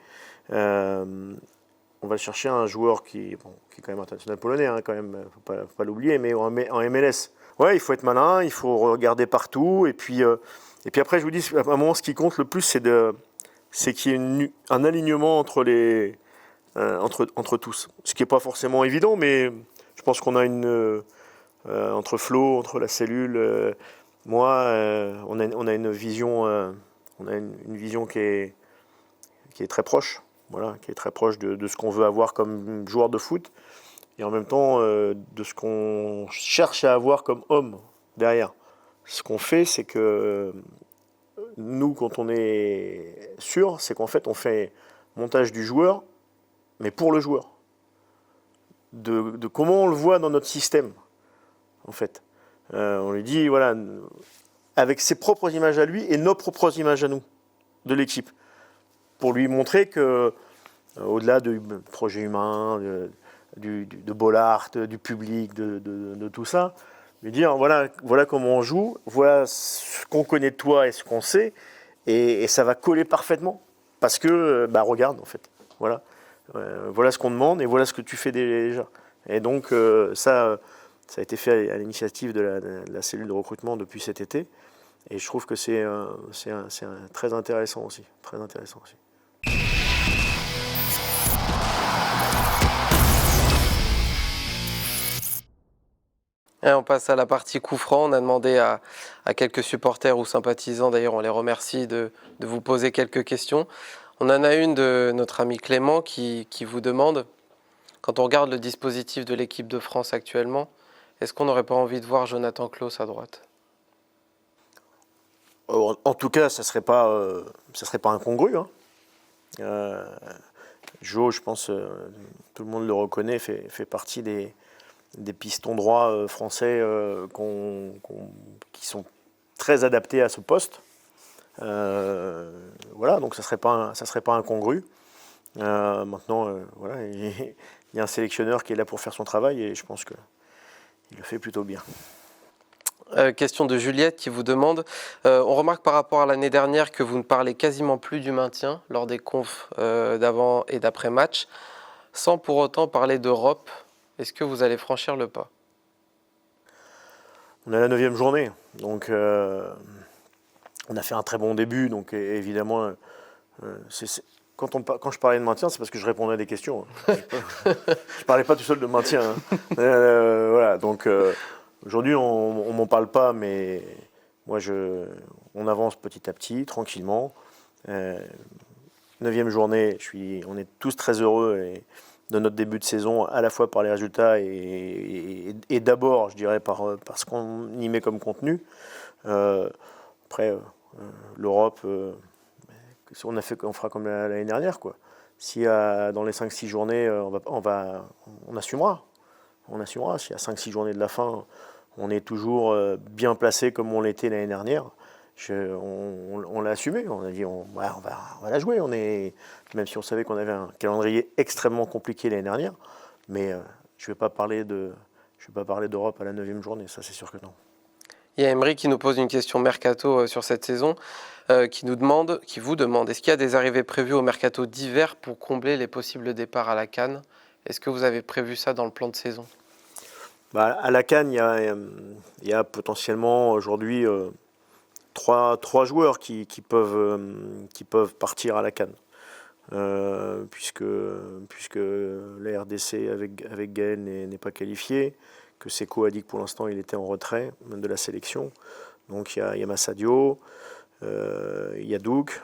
On va chercher un joueur qui est quand même international polonais, hein, quand même, faut pas l'oublier, mais en MLS. Ouais, il faut être malin, il faut regarder partout, et puis après, je vous dis, à un moment, ce qui compte le plus, c'est qu'il y ait un alignement entre tous. Ce qui n'est pas forcément évident, mais je pense qu'on a entre Flo, entre la cellule, moi, on a une vision, une vision qui est très proche, voilà, qui est très proche de ce qu'on veut avoir comme joueur de foot, et en même temps de ce qu'on cherche à avoir comme homme derrière. Ce qu'on fait, c'est que nous, quand on est sûr, c'est qu'en fait, on fait montage du joueur, mais pour le joueur. De comment on le voit dans notre système, en fait. On lui dit, voilà, avec ses propres images à lui et nos propres images à nous, de l'équipe. Pour lui montrer que, au-delà du projet humain, de Bollaert, du public, de tout ça, lui dire, voilà comment on joue, voilà ce qu'on connaît de toi et ce qu'on sait, et ça va coller parfaitement. Parce que, regarde, en fait, voilà. Voilà ce qu'on demande et voilà ce que tu fais déjà. Et donc ça a été fait à l'initiative de la cellule de recrutement depuis cet été. Et je trouve que c'est très intéressant aussi. Très intéressant aussi. Et on passe à la partie coup franc. On a demandé à quelques supporters ou sympathisants, d'ailleurs on les remercie de vous poser quelques questions. On en a une de notre ami Clément qui vous demande, quand on regarde le dispositif de l'équipe de France actuellement, est-ce qu'on n'aurait pas envie de voir Jonathan Klaus à droite? En tout cas, ça serait pas incongru. Hein. Jo, je pense, tout le monde le reconnaît, fait partie des pistons droits français qui sont très adaptés à ce poste. Voilà, donc ça serait pas incongru. Maintenant, voilà, il y a un sélectionneur qui est là pour faire son travail et je pense qu'il le fait plutôt bien. Question de Juliette qui vous demande, on remarque par rapport à l'année dernière que vous ne parlez quasiment plus du maintien lors des confs d'avant et d'après match, sans pour autant parler d'Europe. Est-ce que vous allez franchir le pas? On est à la 9e journée, donc on a fait un très bon début, donc évidemment, quand je parlais de maintien, c'est parce que je répondais à des questions. Hein. Je parlais pas tout seul de maintien. Hein. Voilà, donc aujourd'hui, on m'en parle pas, mais moi, on avance petit à petit, tranquillement. 9e journée, on est tous très heureux de notre début de saison, à la fois par les résultats et d'abord, je dirais, par ce qu'on y met comme contenu. Après, l'Europe, on fera comme l'année dernière, quoi. Si dans les 5-6 journées, on assumera. On assumera. Si à 5-6 journées de la fin, on est toujours bien placé comme on l'était l'année dernière, on l'a assumé. On a dit on va la jouer. Même si on savait qu'on avait un calendrier extrêmement compliqué l'année dernière, mais je ne vais pas parler d'Europe à la 9e journée, ça c'est sûr que non. Il y a Emery qui nous pose une question mercato sur cette saison, qui vous demande, est-ce qu'il y a des arrivées prévues au mercato d'hiver pour combler les possibles départs à la CAN? Est-ce que vous avez prévu ça dans le plan de saison? À la CAN, il y a potentiellement aujourd'hui 3 joueurs qui peuvent partir à la CAN. Puisque la RDC avec Gaël n'est pas qualifié, que Seko a dit que pour l'instant il était en retrait de la sélection. Donc il y a Massadio, il y a Douk,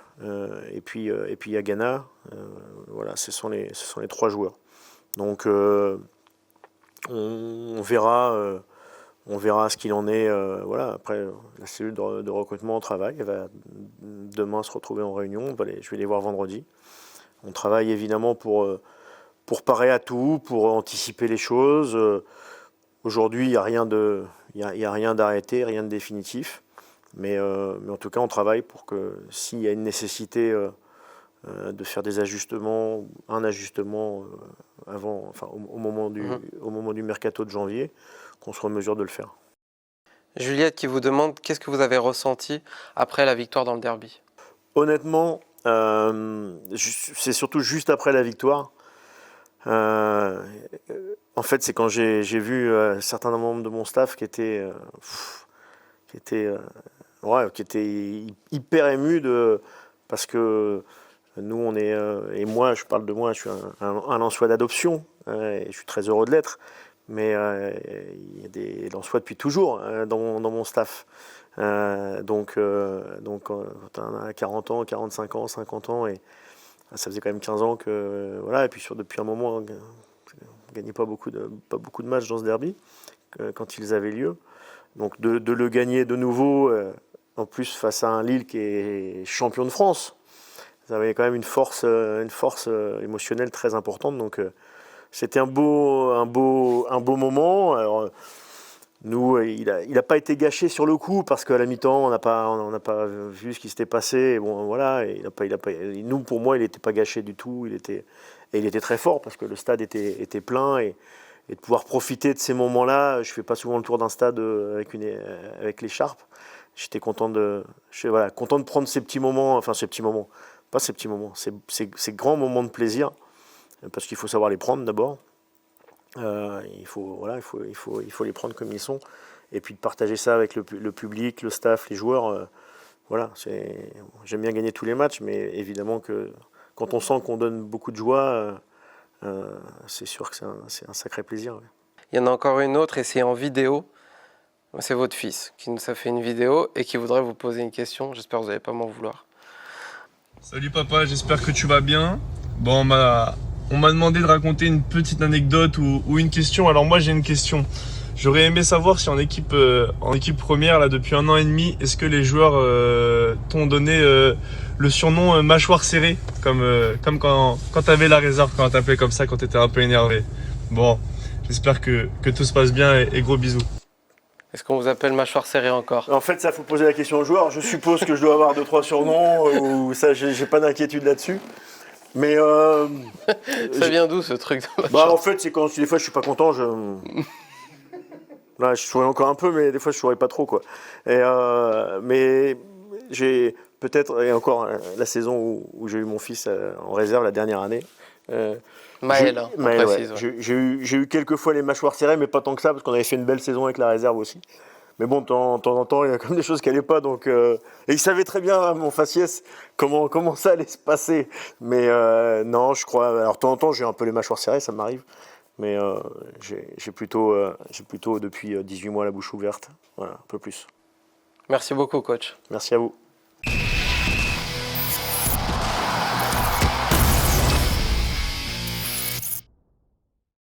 et puis il y a Ghana. Voilà, ce sont les 3 joueurs. Donc on verra ce qu'il en est. Voilà. Après, la cellule de recrutement travaille. Elle va demain se retrouver en réunion. Je vais les voir vendredi. On travaille évidemment pour parer à tout, pour anticiper les choses. Aujourd'hui, il n'y a rien d'arrêté, rien de définitif. Mais en tout cas, on travaille pour que s'il y a une nécessité de faire des ajustements, un ajustement au moment du mercato de janvier, qu'on soit en mesure de le faire. Juliette qui vous demande, qu'est-ce que vous avez ressenti après la victoire dans le derby? Honnêtement, c'est surtout juste après la victoire. En fait, c'est quand j'ai vu certains membres de mon staff qui étaient hyper émus parce que Nous, on est, et moi, je parle de moi, je suis un Lensois d'adoption, et je suis très heureux de l'être, mais il y a des Lensois depuis toujours dans mon staff. Donc quand on a 40 ans, 45 ans, 50 ans, et ça faisait quand même 15 ans que, voilà, et puis depuis un moment, on ne gagnait pas beaucoup de matchs dans ce derby, quand ils avaient lieu. Donc de le gagner de nouveau, en plus face à un Lille qui est champion de France, ça avait quand même une force émotionnelle très importante. Donc c'était un beau moment. Alors, nous, il a pas été gâché sur le coup parce qu'à la mi-temps, on n'a pas vu ce qui s'était passé. Et bon, voilà, nous, pour moi, il n'était pas gâché du tout. Il était très fort parce que le stade était plein, et de pouvoir profiter de ces moments-là. Je fais pas souvent le tour d'un stade avec l'écharpe. J'étais content de prendre ces petits moments, enfin ces petits moments, pas ces petits moments, ces grands moments de plaisir, parce qu'il faut savoir les prendre d'abord. Il faut les prendre comme ils sont, et puis de partager ça avec le public, le staff, les joueurs. J'aime bien gagner tous les matchs, mais évidemment que quand on sent qu'on donne beaucoup de joie, c'est sûr que c'est un sacré plaisir. Ouais. Il y en a encore une autre et c'est en vidéo. C'est votre fils qui nous a fait une vidéo et qui voudrait vous poser une question. J'espère que vous n'allez pas m'en vouloir. Salut papa, j'espère que tu vas bien. Bon, on m'a demandé de raconter une petite anecdote ou une question. Alors moi j'ai une question. J'aurais aimé savoir si en équipe première, là, depuis 1 an et demi, est-ce que les joueurs t'ont donné le surnom mâchoire serrée, comme quand t'avais la réserve, quand on t'appelait comme ça, quand t'étais un peu énervé. Bon, j'espère que tout se passe bien et gros bisous. Est-ce qu'on vous appelle mâchoire serrée encore? En fait, ça, faut poser la question aux joueurs. Je suppose que je dois avoir 2-3 surnoms, ou ça, j'ai pas d'inquiétude là-dessus. Mais ça vient d'où ce truc de mâchoire? en fait, c'est quand des fois je suis pas content, là, je souris encore un peu, mais des fois je souris pas trop, quoi. Mais j'ai peut-être, et encore la saison où j'ai eu mon fils en réserve la dernière année. Maël, on précise. Ouais. J'ai eu quelques fois les mâchoires serrées, mais pas tant que ça, parce qu'on avait fait une belle saison avec la réserve aussi. Mais bon, de temps en temps, il y a comme des choses qui n'allaient pas. Donc, et il savait très bien, mon faciès, comment ça allait se passer. Mais non, je crois. Alors, de temps en temps, j'ai un peu les mâchoires serrées, ça m'arrive. Mais j'ai plutôt depuis 18 mois la bouche ouverte. Voilà, un peu plus. Merci beaucoup, coach. Merci à vous.